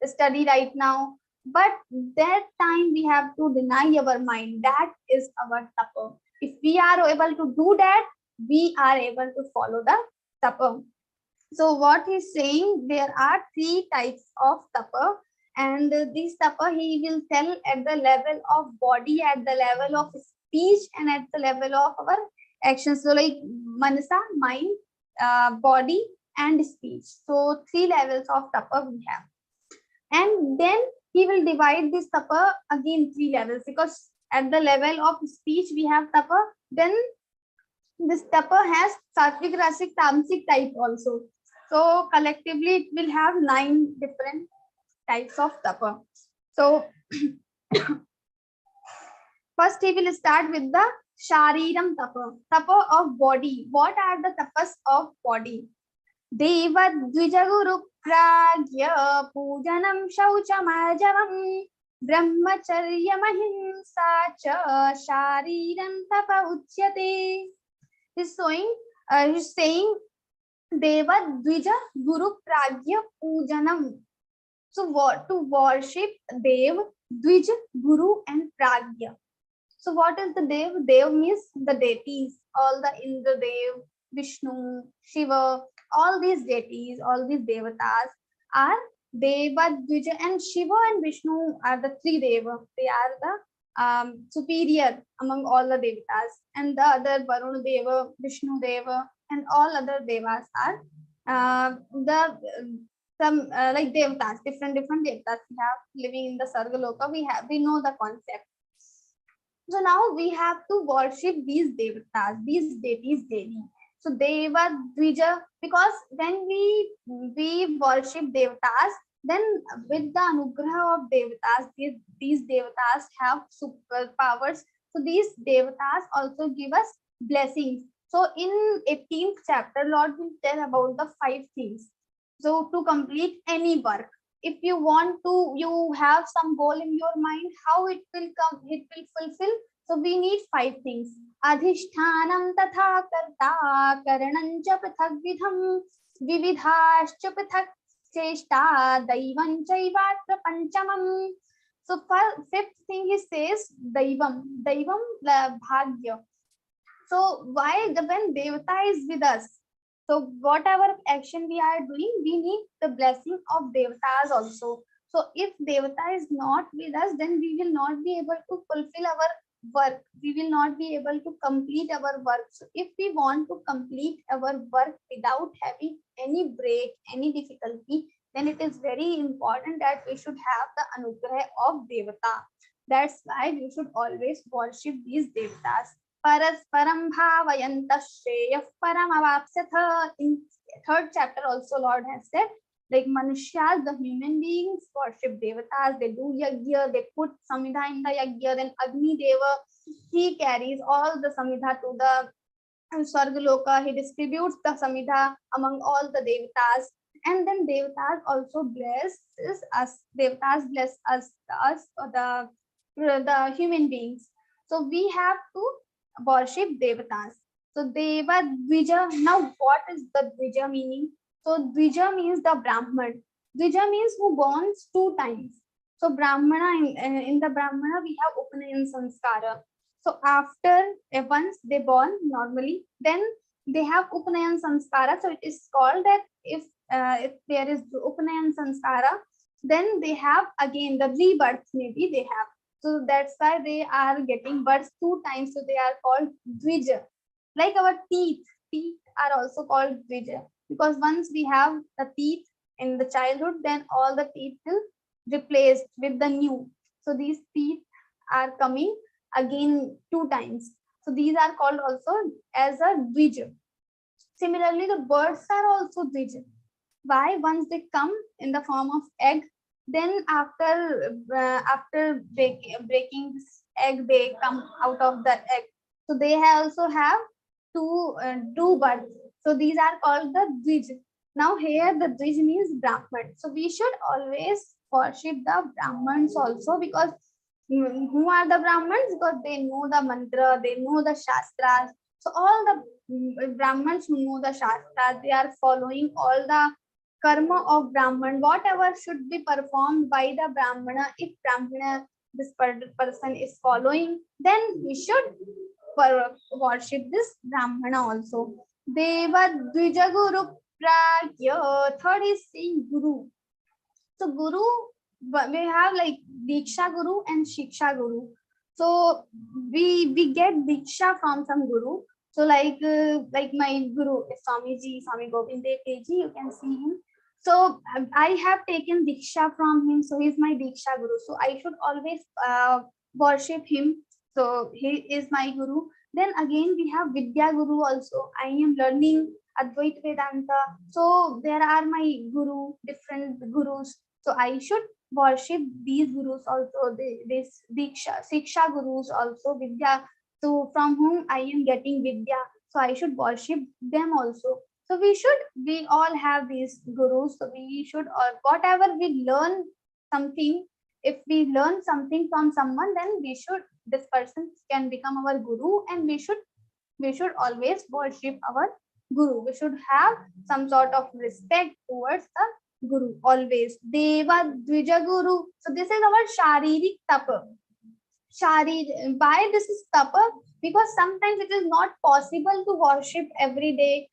study right now. But that time we have to deny our mind. That is our tapa. If we are able to do that, we are able to follow the tapa. So what he's saying, there are 3 types of tapa, and this tapa he will tell at the level of body, at the level of speech, and at the level of our actions. So like manasa, mind, body, and speech. So 3 levels of tapa we have. And then he will divide this tapa again 3 levels, because at the level of speech we have tapa, then this tapa has sattvic, rasic, tamasic type also. So collectively it will have 9 different types of tapa. So first he will start with the shariram tapa of body. What are the tapas of body? Deva dvijaguru pragya pujanam shauchamajavam brahmacharya mahimsa cha shariram tapa uchyate. He's saying Deva Dvija Guru Pragya Pujanam. So what to worship Dev, Dvij, Guru, and Pragya. So what is the Dev? Dev means the deities, all the Indra Dev, Vishnu, Shiva, all these deities, all these devatas are Deva, Dvija, and Shiva and Vishnu are the 3 Deva. They are the superior among all the devatas, and the other Varuna Deva, Vishnu Deva, and all other devas are like devatas, different devatas we have living in the Sargaloka. We know the concept. So now we have to worship these devatas, these deities daily. So Deva Dvija, because when we worship devatas, then with the anugraha of devatas, these devatas have superpowers. So these devatas also give us blessings. So in 18th chapter, Lord will tell about the 5 things. So to complete any work, if you want to, you have some goal in your mind, how it will come, it will fulfill. So we need 5 things. Adhishthanam tatha karta karanancha prithak vidham vividhascha prithak cheshta daivam chaivatra panchamam. So 5th thing he says daivam bhagya. So why when devata is with us, so So whatever action we are doing, we need the blessing of devatas also. So if devata is not with us, then we will not be able to fulfill our work. We will not be able to complete our work. So if we want to complete our work without having any break, any difficulty, then it is very important that we should have the anugrah of devata. That's why we should always worship these devatas. Parasparam bhavayanta shreyah paramavapsatha. In third chapter also Lord has said, like Manushya, the human beings worship devatas, they do yajna, they put samidha in the yajna, then Agni Deva, he carries all the samidha to the Swargaloka, he distributes the samidha among all the devatas, and then devatas also blesses us, devatas bless us the human beings. So we have to worship devatas. So Deva Dvija. Now what is the Dvija meaning? So Dvija means the Brahman. Dvija means who borns 2 times. So Brahmana, in the Brahmana we have Upanayan Sanskara. So after once they born normally, then they have Upanayan Sanskara. So it is called that if there is Upanayan Sanskara, then they have again the rebirth maybe they have. So that's why they are getting birth 2 times. So they are called Dvija. Like our teeth are also called Dvija, because once we have the teeth in the childhood, then all the teeth will replaced with the new. So these teeth are coming again 2 times. So these are called also as a Dvija. Similarly, the birds are also Dvija. Why? Once they come in the form of egg, then after breaking this egg, they come out of the egg. So they also have two births. So these are called the Dvij. Now here the Dvij means Brahman. So we should always worship the Brahmans also, because who are the Brahmans? Because they know the mantra, they know the Shastras. So all the Brahmans who know the Shastras, they are following all the karma of Brahman, whatever should be performed by the Brahmana. If Brahmana, this person is following, then we should worship this Brahmana also. Deva Dvija Guru Pragya. Third is saying Guru. So Guru, we have like Diksha Guru and Shiksha Guru. So we get Diksha from some Guru. So like my Guru is Swami Govind Dev Ji, you can see him. So I have taken Diksha from him. So he is my Diksha Guru. So I should always worship him. So he is my Guru. Then again we have Vidya Guru also. I am learning Advaita Vedanta. So there are my Guru, different Gurus. So I should worship these Gurus also. This Diksha, Siksha Gurus also, Vidya. So from whom I am getting Vidya. So I should worship them also. So we all have these Gurus. So we should, or whatever we learn something, if we learn something from someone, then this person can become our Guru, and we should always worship our Guru. We should have some sort of respect towards the Guru always. Deva Dvija Guru. So this is our Sharirik Tapa. Why this is Tapa? Because sometimes it is not possible to worship every day.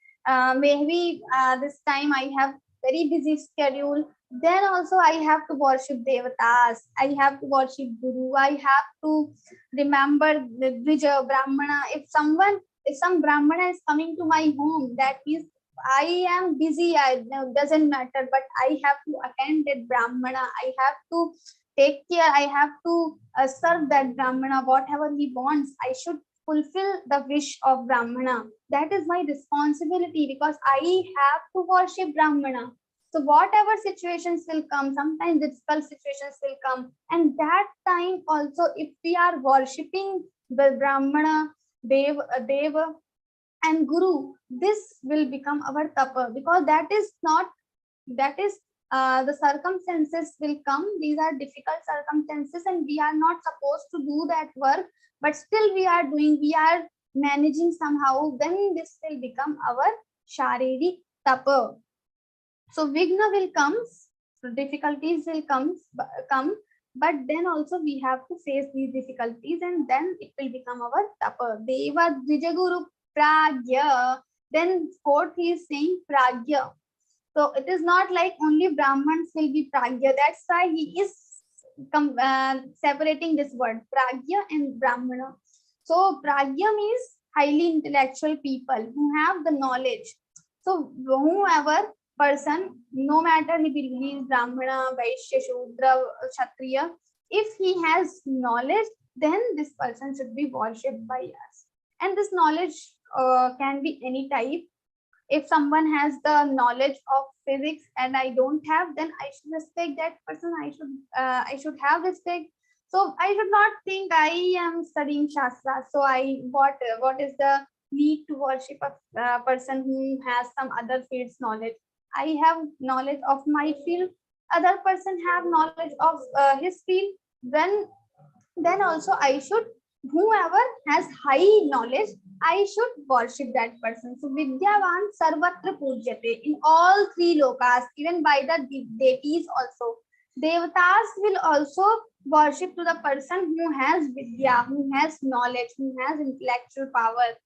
Maybe this time I have very busy schedule. Then also I have to worship Devatas. I have to worship Guru. I have to remember the Dvija Brahmana. If some Brahmana is coming to my home, that means I am busy. Doesn't matter, but I have to attend that Brahmana. I have to take care. I have to serve that Brahmana. Whatever he wants, I should fulfill the wish of Brahmana. That is my responsibility, because I have to worship Brahmana. So whatever situations will come, sometimes difficult situations will come, and that time also, if we are worshipping the Brahmana, Deva and Guru, this will become our tapa, because that is the circumstances will come. These are difficult circumstances, and we are not supposed to do that work, but still we are doing, we are managing somehow. Then this will become our Sharirik Tapa. So Vigna will come, difficulties will come, but then also we have to face these difficulties, and then it will become our Tapa. Deva Dvija Guru Pragya. Then fourth he is saying pragya. So it is not like only Brahmins will be pragya. That's why he is separating this word pragya and Brahmana. So pragya means highly intellectual people who have the knowledge. So whoever person, no matter he believes Brahmana, Vaishya, Shudra, Kshatriya, if he has knowledge, then this person should be worshipped by us. And this knowledge can be any type. If someone has the knowledge of physics and I don't have, then I should respect that person. I should have respect. So I should not think I am studying Shastra. So what is the need to worship a person who has some other field's knowledge? I have knowledge of my field. Other person have knowledge of his field. Then also I should, whoever has high knowledge, I should worship that person. So Vidyavan Sarvatra Pujyate, in all three lokas, even by the deities also. Devatas will also worship to the person who has Vidya, who has knowledge, who has intellectual power.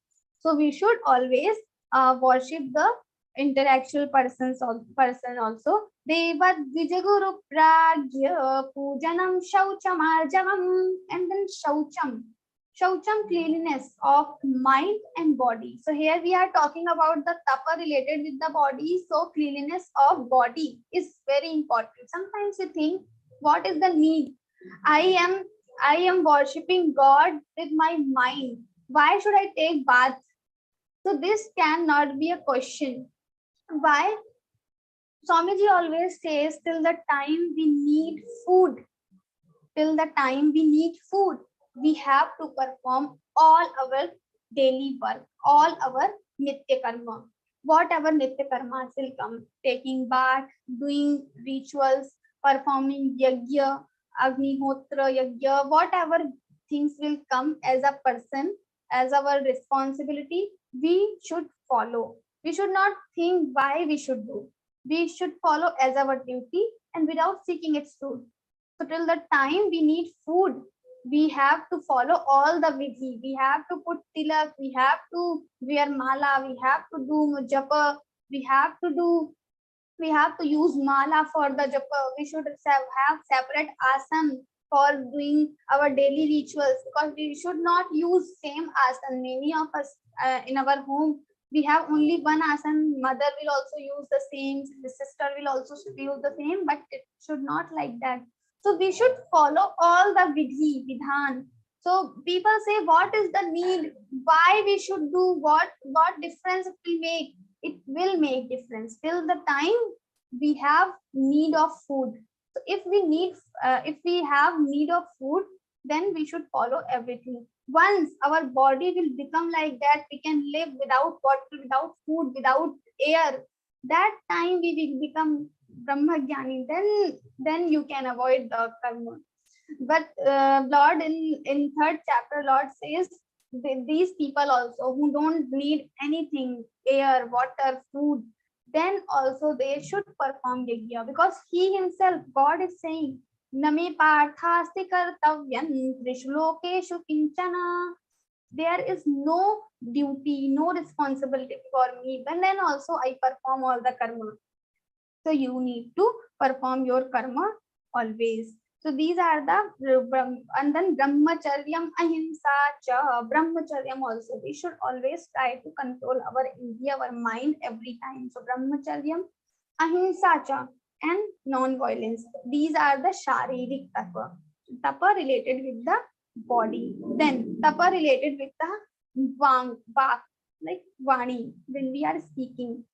So we should always worship the intellectual person also. Devat Vijaguru Pragya Pujanam Shaucham Arjavam, and then Shaucham, cleanliness of mind and body. So here we are talking about the tapa related with the body. So cleanliness of body is very important. Sometimes you think, what is the need? I am worshipping God with my mind. Why should I take bath? So this cannot be a question. Why? Swamiji always says, till the time we need food, we have to perform all our daily work, all our nitya karma. Whatever nitya karmas will come, taking bath, doing rituals, performing yajna, agnihotra yajna, whatever things will come as a person, as our responsibility, we should follow. We should not think why we should do. We should follow as our duty and without seeking its fruit. So till the time we need food, we have to follow all the vidhi. We have to put tilak, we have to wear mala, we have to do japa, we have to use mala for the japa. We should have separate asan for doing our daily rituals, because we should not use same asan. Many of us in our home, we have only one asan. Mother will also use the same, the sister will also use the same, but it should not like that. So we should follow all the vidhan. So people say, what is the need? Why we should do? What difference it will make? It will make difference till the time we have need of food. So if we have need of food, then we should follow everything. Once our body will become like that, we can live without water, without food, without air. That time we will become Brahmagyani. Then you can avoid the karma. But Lord in third chapter, Lord says these people also who don't need anything, air, water, food, then also they should perform yajna, because he himself, God is saying, Name parthasti kartavyam trishlokeshu kinchana. There is no duty, no responsibility for me. But then also I perform all the karma. So you need to perform your karma always. So these are the, and then brahmacharyam, ahimsa cha, brahmacharyam also. We should always try to control our indriya, our mind every time. So brahmacharyam, ahimsa cha, and non-violence. These are the sharirik tapa. Tapa related with the body. Then tapa related with the vak, like vani, when we are speaking.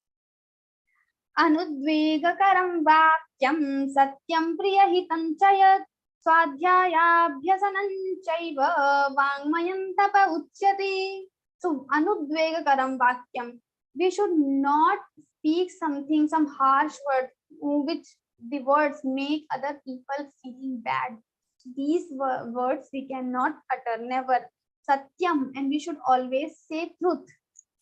Anudvegakaram vakyam satyam priyahitam chayat swadhyayabhyasanam chaiva vangmayam tapa uchyati. So anudvegakaram vakyam, we should not speak something, some harsh word, which the words make other people feeling bad. These words we cannot utter, never. Satyam, and we should always say truth.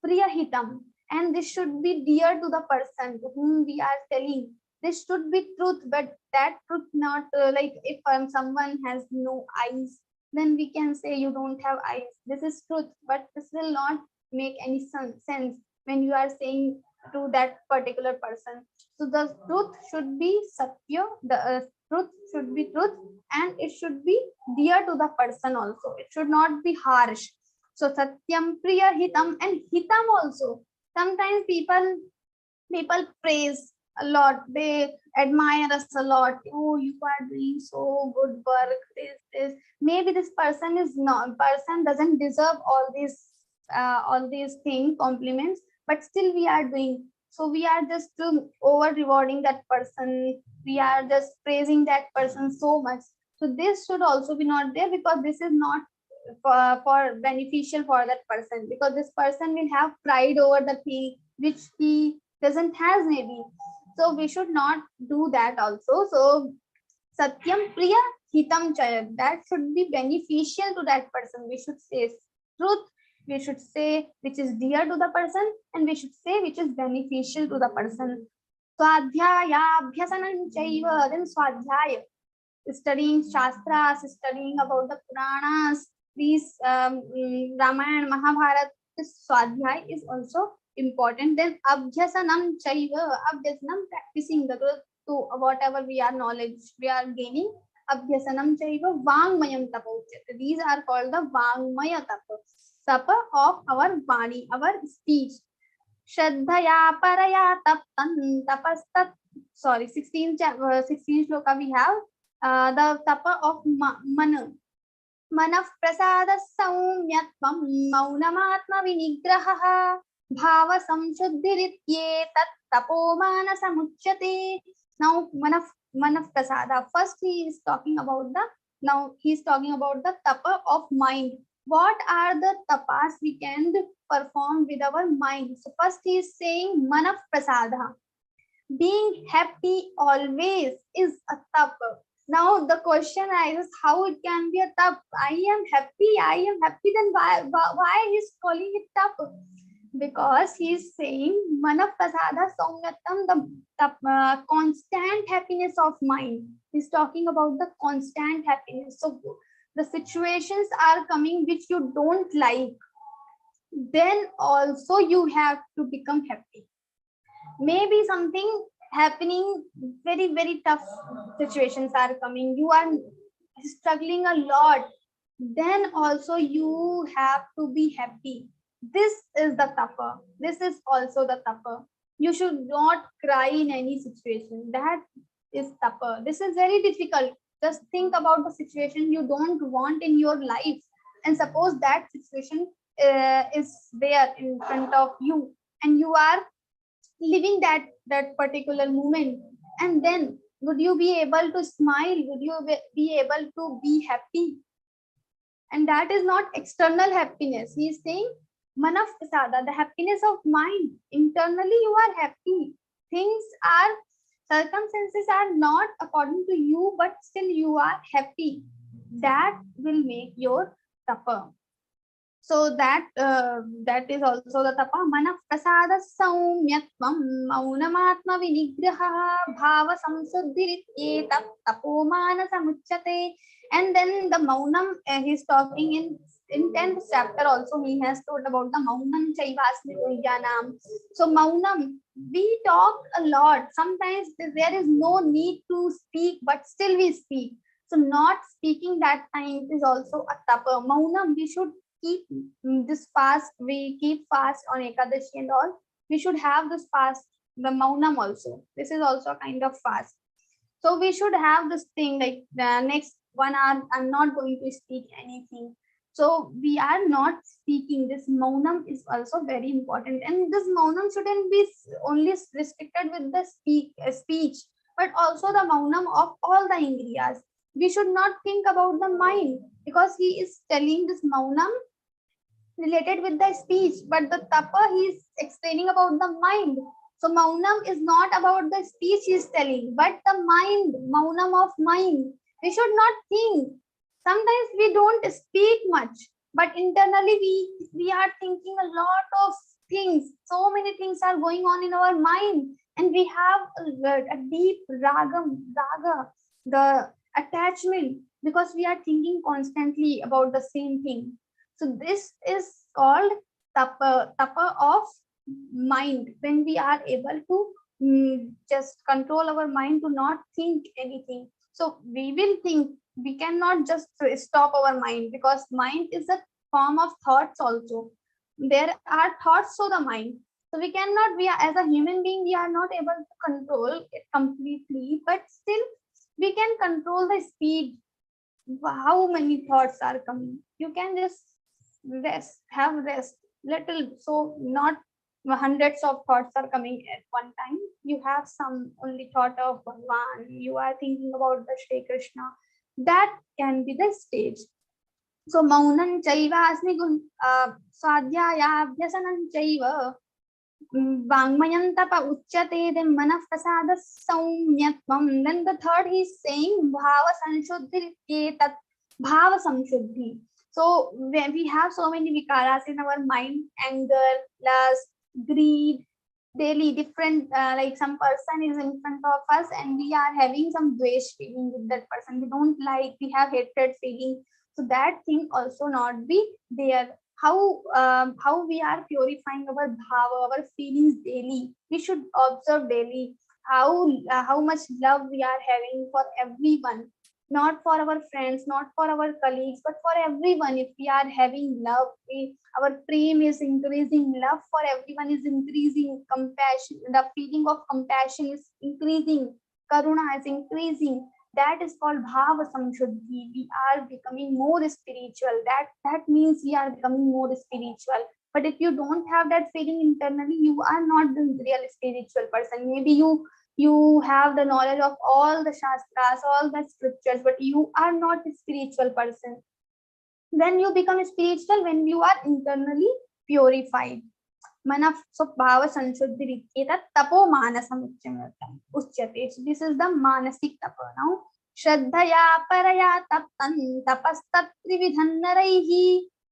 Priyahitam, and this should be dear to the person to whom we are telling. This should be truth, but that truth not like if someone has no eyes, then we can say you don't have eyes. This is truth, but this will not make any sense. when you are saying to that particular person. So the truth should be satya, the truth should be truth, and it should be dear to the person also. It should not be harsh. So satyam, priya, hitam, and hitam also. Sometimes people praise a lot, they admire us a lot. Oh, you are doing so good work, this. Maybe this person is not, person doesn't deserve all these things, compliments, but still we are doing. So we are just over rewarding that person, we are just praising that person so much. So this should also be not there, because this is not for beneficial for that person, because this person will have pride over the thing which he doesn't has maybe. So we should not do that also. So satyam, priya, hitam chaya, that should be beneficial to that person. We should say truth, we should say which is dear to the person, and we should say which is beneficial to the person. Swadhyaya abhyasanam chaiva, then swadhyaya, studying shastras, studying about the Puranas, these Ramayana, Mahabharata, this Swadhyay is also important. Then Abhyasanam Chaiva, Abhyasanam, practicing the truth to whatever we are knowledge we are gaining. Abhyasanam Chaiva, Vangmayam Tapa Uchyate. These are called the Vangmaya Tapa, Tapa of our Vani, our speech. Shraddhaya Paraya Taptan Tapastat. Sorry, 16 shloka we have. The tapa of mana. Manaf prasada saumyatvam maunamatma vinigraha bhava samshuddhiritye tat tapomana samuchyate. Now manaf prasada. First he is talking about the tapa of mind. What are the tapas we can perform with our mind? So first he is saying manaf prasada. Being happy always is a tapa. Now the question arises, how it can be a tap? I am happy, then why he's calling it tap? Because he's saying mana prasada saumyatam, the constant happiness of mind. He's talking about the constant happiness. So the situations are coming which you don't like, then also you have to become happy. Maybe something happening, very tough situations are coming, you are struggling a lot, then also you have to be happy. This is the tapa. This is also the tapa. You should not cry in any situation. That is tapa. This is very difficult. Just think about the situation you don't want in your life, and suppose that situation is there in front of you, and you are living that particular moment, and then would you be able to smile? Would you be able to be happy? And that is not external happiness. He is saying manaf prasada, the happiness of mind. Internally you are happy. Circumstances are not according to you, but still you are happy. That will make your tapa. So that is also the tapa. Manaf prasada saumyatvam maunamatma vinigraha bhava samsuddhiritye tapomana samuchyate. And then the maunam, he's talking in 10th chapter also, he has told about the maunam chaivasmrityanam. So maunam, we talk a lot. Sometimes there is no need to speak, but still we speak. So not speaking that time is also a tapa. Maunam, we should keep this fast. We keep fast on Ekadashi and all. We should have this fast, the maunam also. This is also a kind of fast. So we should have this thing like the next 1 hour, I'm not going to speak anything. So we are not speaking. This maunam is also very important. And this maunam shouldn't be only restricted with the speech, but also the maunam of all the indriyas. We should not think about the mind, because he is telling this maunam related with the speech, but the tapa he is explaining about the mind. So maunam is not about the speech he is telling, but the mind, maunam of mind. We should not think. Sometimes we don't speak much, but internally we are thinking a lot of things. So many things are going on in our mind, and we have a deep raga, the attachment, because we are thinking constantly about the same thing. So this is called tapa of mind, when we are able to just control our mind to not think anything. So we will think, we cannot just stop our mind, because mind is a form of thoughts also. There are thoughts to the mind. So we cannot, we are, as a human being, we are not able to control it completely, but still we can control the speed, how many thoughts are coming. You can just rest, have rest little, so not hundreds of thoughts are coming at one time. You have some only thought of Bhagwan, you are thinking about the Shri Krishna. That can be the stage. So maunan chaiva asmi gun swadhyaya abhyasanam chaiva Vangmayan tapa uchyate, then manaf prasada saumyatvam. Then the third he's saying bhava sanshuddhi etat, bhava samshuddhi. So when we have so many vikaras in our mind, anger, lust, greed, daily different, like some person is in front of us and we are having some dvesh feeling with that person, we don't like, we have hatred feeling. So that thing also not be there. How we are purifying our bhava, our feelings daily. We should observe daily how much love we are having for everyone, not for our friends, not for our colleagues, but for everyone. If we are having love, our prem is increasing, love for everyone is increasing, compassion, the feeling of compassion is increasing, karuna is increasing. That is called bhava samshuddhi. We are becoming more spiritual. That means we are becoming more spiritual. But if you don't have that feeling internally, you are not the real spiritual person. Maybe you have the knowledge of all the shastras, all the scriptures, but you are not a spiritual person. When you become spiritual, when you are internally purified. Manaf, so bhava sanshuddhi etat tapo manasam uchyate. So this is the manasik tapa. Now shraddhaya paraya taptan tapastat trividhan naraihi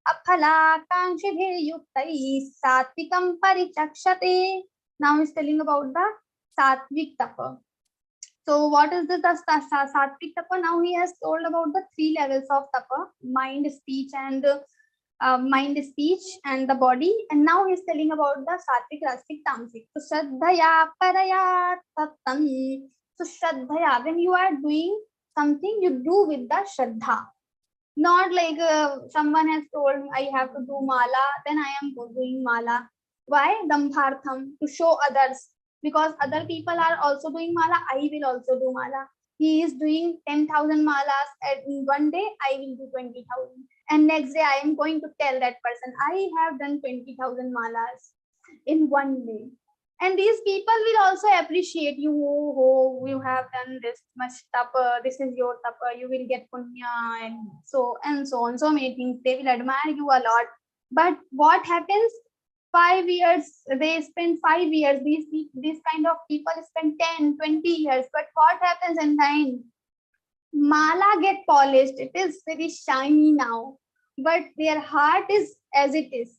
aphalakankshibhir yuktai satvikam parichakshate. Now he's telling about the satvik tapa. So what is the satvik tapa? Now he has told about the three levels of tapa: mind, speech, and the body. And now he's telling about the sattvic, rastic, tamasic. So shraddhaya paraya tattam. So shraddhaya, when you are doing something, you do with the shraddha. Not like someone has told me I have to do mala, then I am doing mala. Why? Dambhartham, to show others. Because other people are also doing mala, I will also do mala. He is doing 10,000 malas at one day, I will do 20,000. And next day I am going to tell that person, I have done 20,000 malas in one day. And these people will also appreciate you. Oh, you have done this much tapa, this is your tapa, you will get punya, and so on. So many things. They will admire you a lot. But what happens? 5 years, they spend 5 years. These kind of people spend 10, 20 years. But what happens in the end? Mala get polished. It is very shiny now. But their heart is as it is.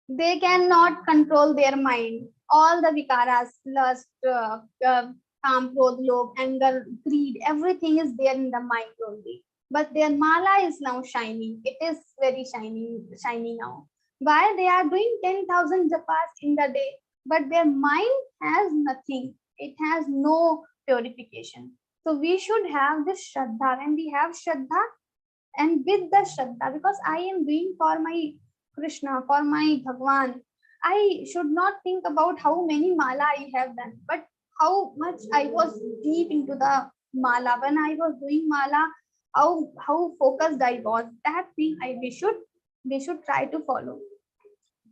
They cannot control their mind. All the vikaras, lust, काम, क्रोध, लोभ, anger, greed, everything is there in the mind only. But their mala is now shiny. It is very shiny now. Why? They are doing 10,000 japas in the day, but their mind has nothing. It has no purification. So we should have this shraddha. When we have shraddha, and with the shraddha, because I am doing for my Krishna, for my Bhagwan, I should not think about how many mala I have done, but how much I was deep into the mala. When I was doing mala, how focused I was. That thing we should try to follow.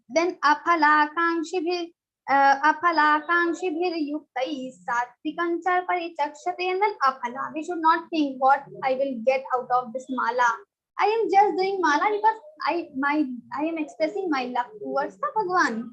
Then aphalakankshibhir yuktai satvikancha parichakshate, and then aphala. We should not think what I will get out of this mala. I am just doing mala because I am expressing my love towards the Bhagwan.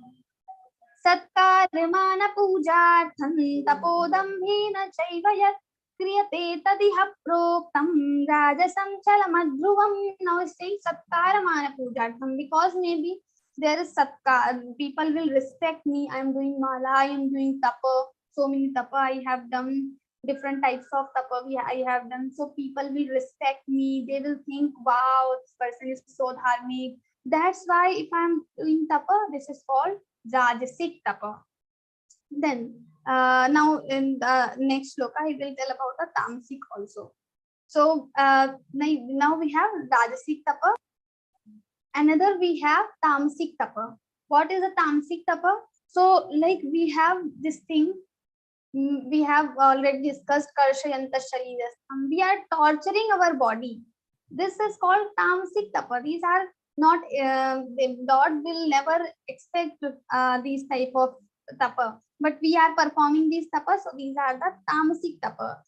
Satkarmana pujartham tapodambhena chaivayat kriyate tadiha proktam rajasam chalamadhruvam. Now it's saying satkarmana pujartham, because maybe there is satkar, people will respect me. I am doing mala, I am doing tapa, so many tapa I have done, different types of tapa I have done. So people will respect me. They will think, wow, this person is so dharmic. That's why if I am doing tapa, this is called Rajasic tapa. Then now in the next sloka, I will tell about the tamasic also. So now we have Rajasic tapa. Another we have tamasic tapa. What is a tamasic tapa? So like we have this thing, we have already discussed Karshayanta Shariras. We are torturing our body. This is called tamasic tapa. These are not, the Lord will never expect these type of tapa, but we are performing these tapas, so these are the tamasic tapa.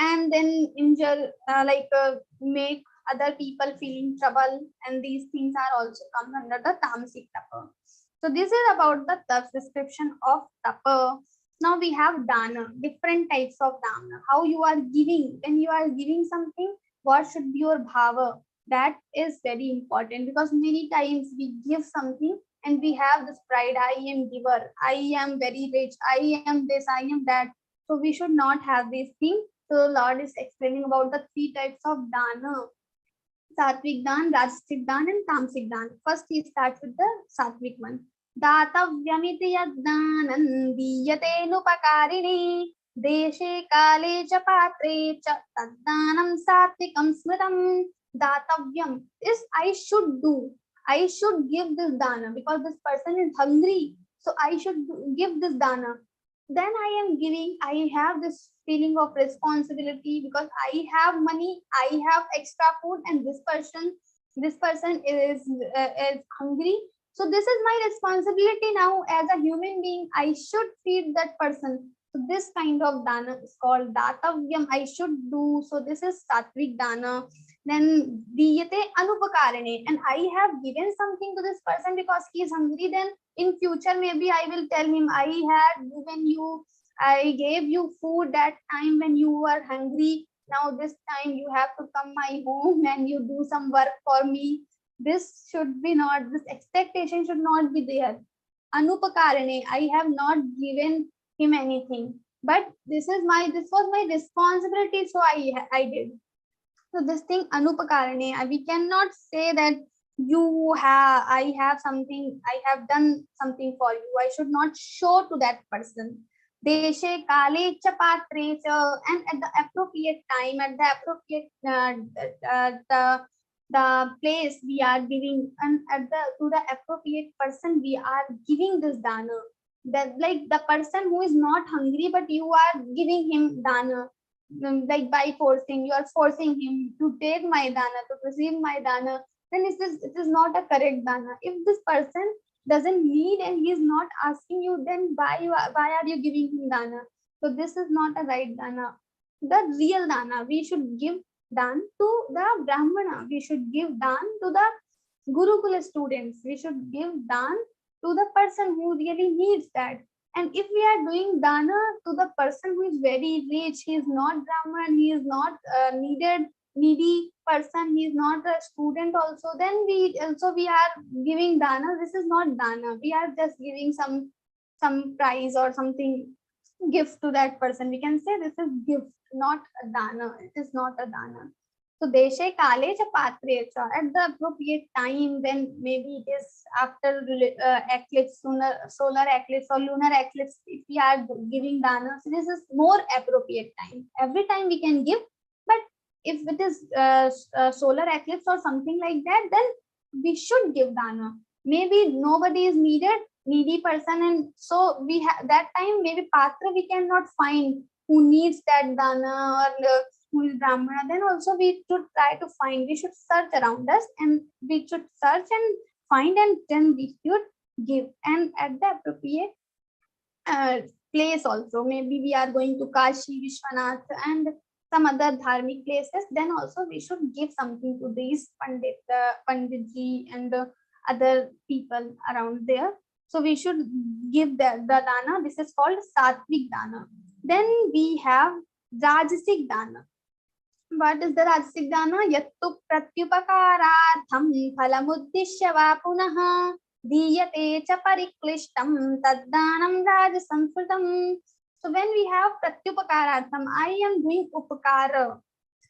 And then injure, make other people feeling trouble, and these things are also come under the tamasic tapa. So this is about the description of tapa. Now we have dana, different types of dana. How you are giving, when you are giving something, what should be your bhava? That is very important, because many times we give something and we have this pride, I am giver, I am very rich, I am this, I am that. So we should not have these things. So Lord is explaining about the three types of dana: sattvic dan, rajasic dan, and tamasic dan. First he starts with the sattvic one. दातव्यमिति यद्दानं दीयते नुपकारिणे देशे काले च पात्रे च तद्दानं सात्विकं स्मृतम्. Datavyam is I should do. I should give this dana because this person is hungry. So I should give this dana. Then I am giving, I have this feeling of responsibility because I have money, I have extra food, and this person is hungry. So this is my responsibility now as a human being. I should feed that person. So this kind of dana is called datavyam. I should do. So this is sattvic dana. Then diyate anupakarane, and I have given something to this person because he is hungry. Then in future maybe I will tell him, I had given you, I gave you food that time when you were hungry. Now this time you have to come my home and you do some work for me. This should be not, this expectation should not be there. Anupakarane, I have not given him anything, but this was my responsibility, so I did. So this thing anupakarane, we cannot say that I have something, I have done something for you. I should not show to that person. Deshe kale cha patre cha, and at the appropriate time, at the appropriate the place we are giving, and to the appropriate person we are giving this dana. That like the person who is not hungry, but you are giving him dana, like by forcing, you are forcing him to take my dana, to receive my dana, then it is not a correct dana. If this person doesn't need and he is not asking you, then why are you giving him dana? So this is not a right dana. The real dana, we should give dan to the brahmana, we should give dan to the gurukula students, we should give dan to the person who really needs that. And if we are doing dana to the person who is very rich, he is not brahman, he is not needy person, he is not a student also, then we are giving dana. This is not dana, we are just giving some prize or something gift to that person. We can say this is gift, not a dana. It is not a dana. So deshe kale cha patre cha, at the appropriate time, when maybe it is after eclipse, solar eclipse or lunar eclipse, if we are giving dana, so this is more appropriate time. Every time we can give, but if it is solar eclipse or something like that, then we should give dana. Maybe nobody is needy person, and so we have that time maybe patra we cannot find who needs that dana, or who is brahmana. Then also we should try to find, we should search around us, and we should search and find, and then we should give. And at the appropriate place also, maybe we are going to Kashi Vishwanath and some other dharmic places, then also we should give something to these panditji and other people around there. So we should give the dana. This is called sattvic dana. Then we have rajasic dana. What is the rajasic dana? Yattu pratyupakaratham phalamuddishya va punaha diyate cha pariklishtam taddanam rajasamsrutam. So when we have pratyupakaratham, I am doing upakara.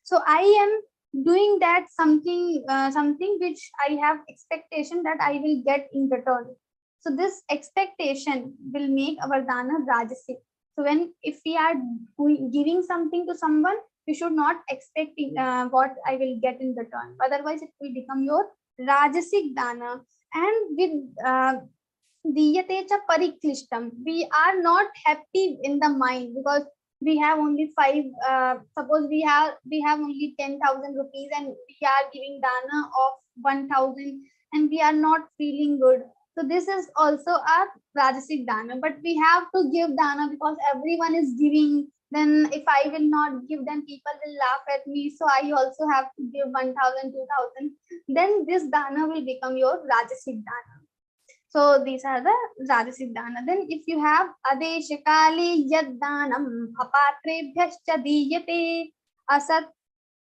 So I am doing that something which I have expectation that I will get in return. So this expectation will make our dana rajasic. So if we are giving something to someone, you should not expect what I will get in return. Otherwise, it will become your rajasic dana. And with diyate cha pariklishtam, we are not happy in the mind because we have only suppose we have only 10,000 rupees and we are giving dana of 1,000 and we are not feeling good. So this is also a rajasic dana, but we have to give dana because everyone is giving. Then if I will not give, then people will laugh at me. So I also have to give 1,000, 2,000. Then this dana will become your rajasic dana. So these are the rajasic dana. Then if you have adeshakale yad danam apatrebhyascha diyate asat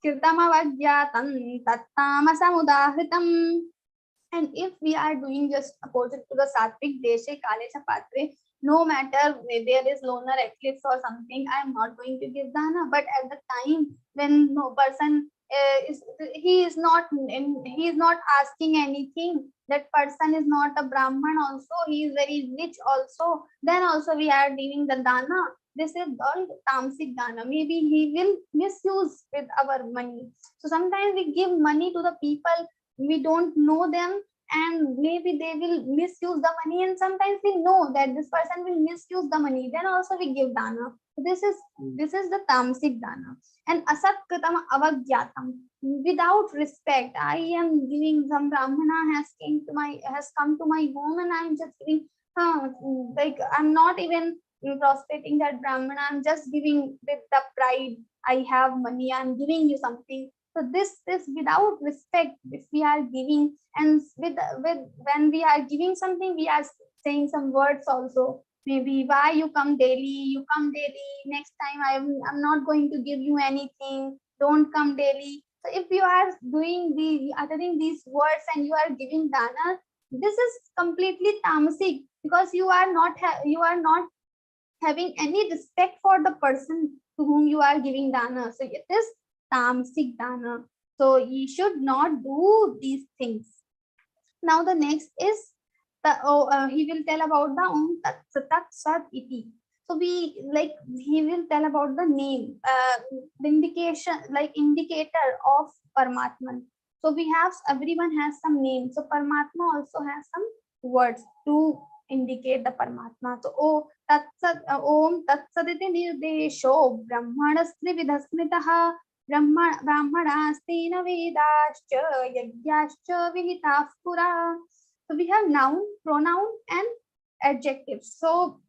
kirtamavagyatam tattamasamudahritam. And if we are doing just opposite to the sattvic deshe kale cha patre, no matter there is lunar eclipse or something, I am not going to give dana. But at the time when no person he is not asking anything, that person is not a brahman also, he is very rich also, then also we are giving the dana. This is called tamasic dana. Maybe he will misuse with our money. So sometimes we give money to the people, we don't know them, and maybe they will misuse the money, and sometimes we know that this person will misuse the money, then also we give dana. So this is the tamasic dana. And asatkritam avagyatam, without respect, I am giving. Some brahmana has come to my home and I am just giving, like I'm not even prostrating that brahmana, I'm just giving with the pride, I have money, I'm giving you something. So this without respect, if we are giving, and with when we are giving something, we are saying some words also. Maybe why you come daily, next time I'm not going to give you anything, don't come daily. So if you are uttering these words and you are giving dana, this is completely tamasic, because you are not having any respect for the person to whom you are giving dana. So it is tamasic dana. So you should not do these things. Now the next is he will tell about the Om Tat Sat Iti. So he will tell about the name, indication, like indicator of Paramatman. So everyone has some name. So Paramatma also has some words to indicate the Paramatma. So Om Tat Saditi Nirdesho Brahmanastri Vidhasmitaha Brahmanastena Vedascha Yagyascha Vihitah Pura. So we have noun, pronoun, and adjective. So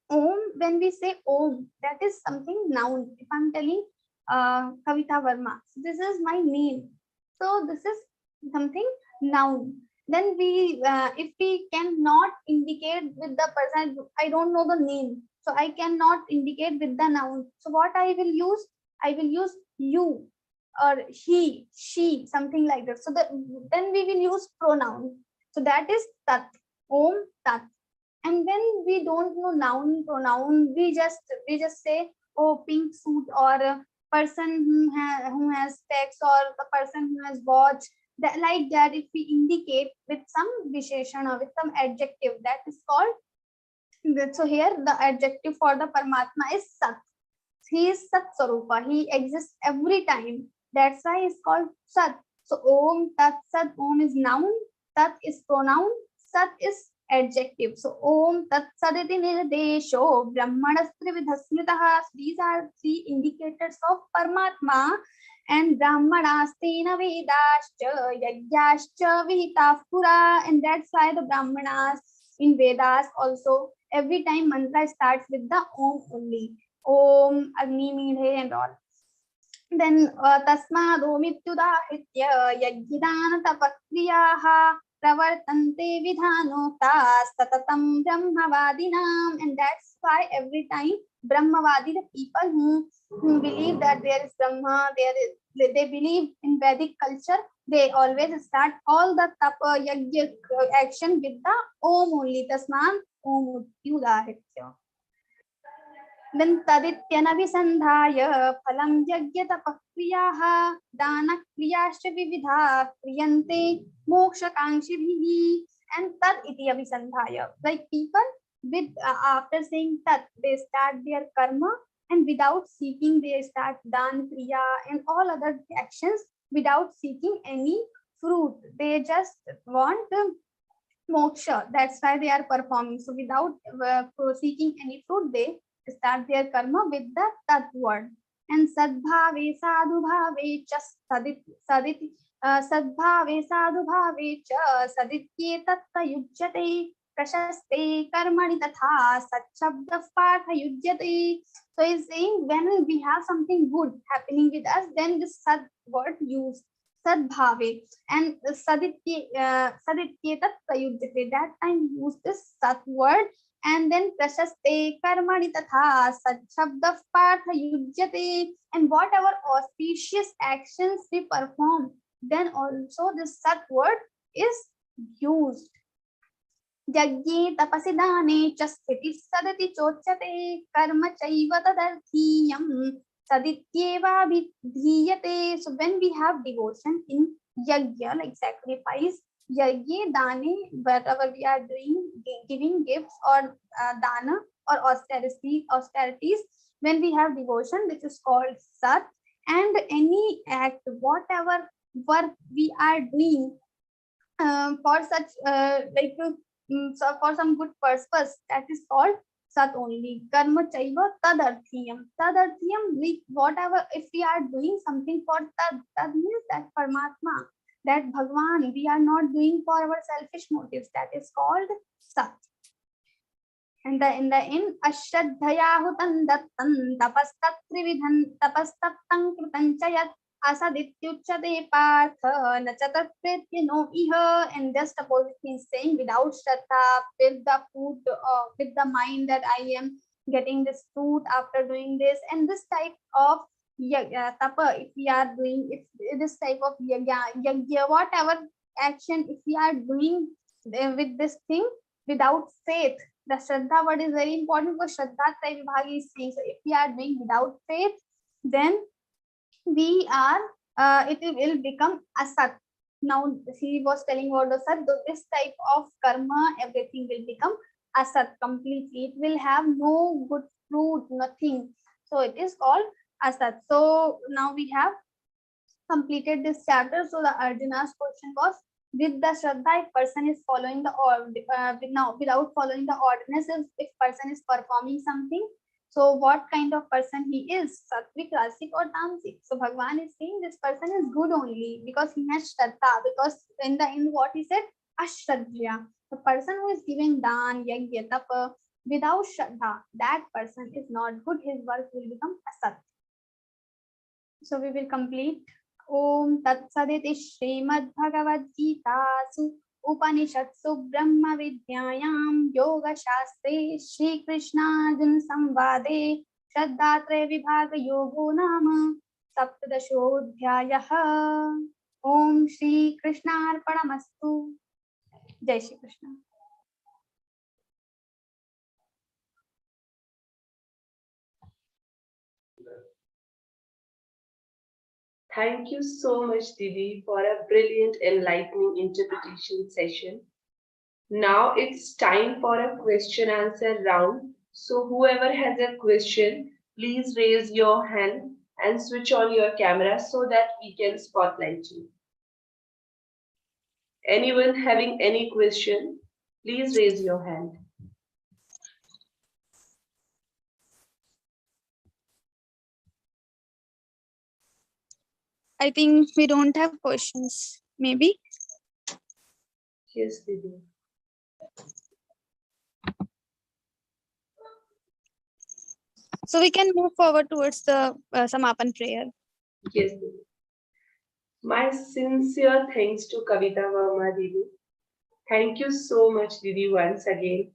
Om, when we say Om, that is something noun. If I'm telling Kavita Verma, so this is my name. So this is something noun. Then if we cannot indicate with the person, I don't know the name, so I cannot indicate with the noun. So what I will use? I will use you or he, she, something like that. So then we will use pronoun. So that is tat, Om Tat. And when we don't know noun, pronoun, we just say, oh, pink suit, or a person who has specs, or the person who has watch. That, like that, if we indicate with some visheshan or with some adjective, that is called. So here the adjective for the Paramatma is Sat. He is Sat Sarupa. He exists every time. That's why it's called Sat. So Om Tat Sat. Om is noun. Tat is pronoun, Sat is adjective. So Om Tat Saditi Nirdesho Brahmanastri Vidhasmitaha. These are three indicators of Paramatma. And Brahmanastena Vedascha Yagyascha Vihitah Pura. And that's why the Brahmanas in Vedas also, every time mantra starts with the Om only. Om, Agni Meedhe and all. Then Tasmad Omityudahritya Yagyidana Tapakriyaha Pravartante Vidhanoktas Tatatam Brahmavadinam. And that's why every time Brahmavadi, the people who believe that there is Brahma, they believe in Vedic culture, they always start all the Tapa Yagya action with the Om only. Tasmad Omityudahritya. Then Tadityanavisandhaya Phalam Yagyatapakriyaha Dana Kriyascha Vividha Kriyante Moksha Kanshibhihi. and tat iti abhisandhaya. Like people with after saying tat, they start their karma, and without seeking they start dan, kriya, and all other actions without seeking any fruit. They just want moksha. That's why they are performing. So without seeking any fruit, they start their karma with the tat word. And sadbhave sadhu bhave cha saditi sadbhave sadhu bhave cha saditye tatta yujyate prashaste karmani tatha satchabda partha yujyate. So he's saying when we have something good happening with us, then this sad word used, sadbhave, and saditye tatta yujyate, that time use this sat word. And then prashaste karmani tatha sachabda partha yujyate, and whatever auspicious actions we perform, then also this sat word is used. Yajne tapasi dane cha sthiti sadati chochate karma chaiva tadarthiyam sadityeva vidhiyate. So when we have devotion in yajna, like sacrifice, yajne dane, whatever we are doing, giving gifts or dana or austerities, when we have devotion, which is called sat. And any act, whatever work we are doing for such so for some good purpose, that is called sat only. Karma chaiva tadarthiyam. Tadarthiyam, whatever, if we are doing something for tad means that Paramatma, that Bhagwan, we are not doing for our selfish motives, that is called sat. And in the end, ashraddhayahutam dattam tapastat trividhan tapastat krutanchayat asadityuchate partha nachatat no iha. And just opposite means saying without shraddha, with the food, with the mind that I am getting this fruit after doing this, and this type of tapa, if we are doing, if this type of yagya, whatever action, if we are doing with this thing without faith, the shraddha word is very important, because shraddha Vibhagi is saying. So if we are doing without faith, then we are it will become asat. Now he was telling about the sat, this type of karma, everything will become asat completely. It will have no good fruit, nothing. So it is called asat. So now we have completed this chapter. So the Arjuna's question was, with the shraddha, if person is following the without following the ordinances, if person is performing something, so what kind of person he is, sattvic, rasic, or tamasic? So Bhagwan is saying this person is good only because he has shraddha. Because in the end, what he said, ashraddhya, the person who is giving dan, yajna, tapa without shraddha, that person is not good. His work will become asat. So we will complete. Om Tat Saditi Śrīmad-Bhagavadgītā Upanishadsu Brahma Vidyayam Yoga Shastre Shri Krishna Arjuna Samvade Shraddhatre Vibhaga Yogo Nama Saptadashodhyayaha. Om Shri Krishna Arpanamastu. Jai Shri Krishna. Thank you so much, Didi, for a brilliant, enlightening interpretation session. Now it's time for a question answer round. So whoever has a question, please raise your hand and switch on your camera so that we can spotlight you. Anyone having any question, please raise your hand. I think we don't have questions, maybe. Yes, Didi. So we can move forward towards the Samapan prayer. Yes, Didi. My sincere thanks to Kavita Verma, Didi. Thank you so much, Didi, once again.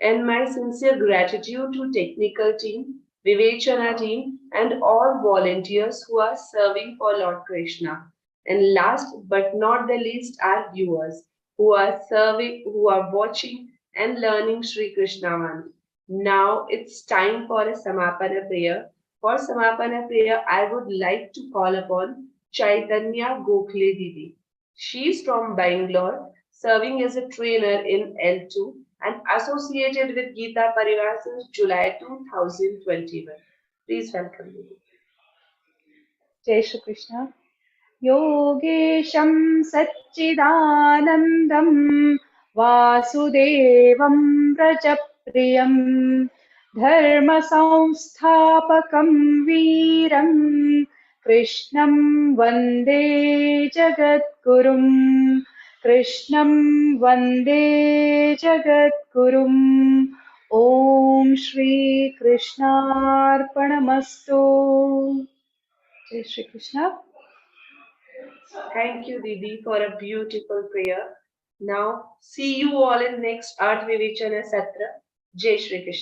And my sincere gratitude to technical team, Vivechana team, and all volunteers who are serving for Lord Krishna. And last but not the least, our viewers who are serving, who are watching and learning Sri Krishna Mantra. Now it's time for a Samapana prayer. For Samapana prayer, I would like to call upon Chaitanya Gokhale Didi. She is from Bangalore. serving as a trainer in L2 and associated with Geeta Parivar since July 2021. Please welcome Didi. जय श्री कृष्ण योगेशं सच्चिदानन्दं वासुदेवं व्रजप्रियं धर्मसंस्थापकं वीरं कृष्णं वन्दे जगद्गुरुं कृष्णं वन्दे जगद्गुरुम् ॐ श्रीकृष्णार्पणमस्तु जय Shri Krishna Thank you, Didi, for a beautiful prayer. Now, see you all in next Art Vivichana Satra. Jai Shri Krishna.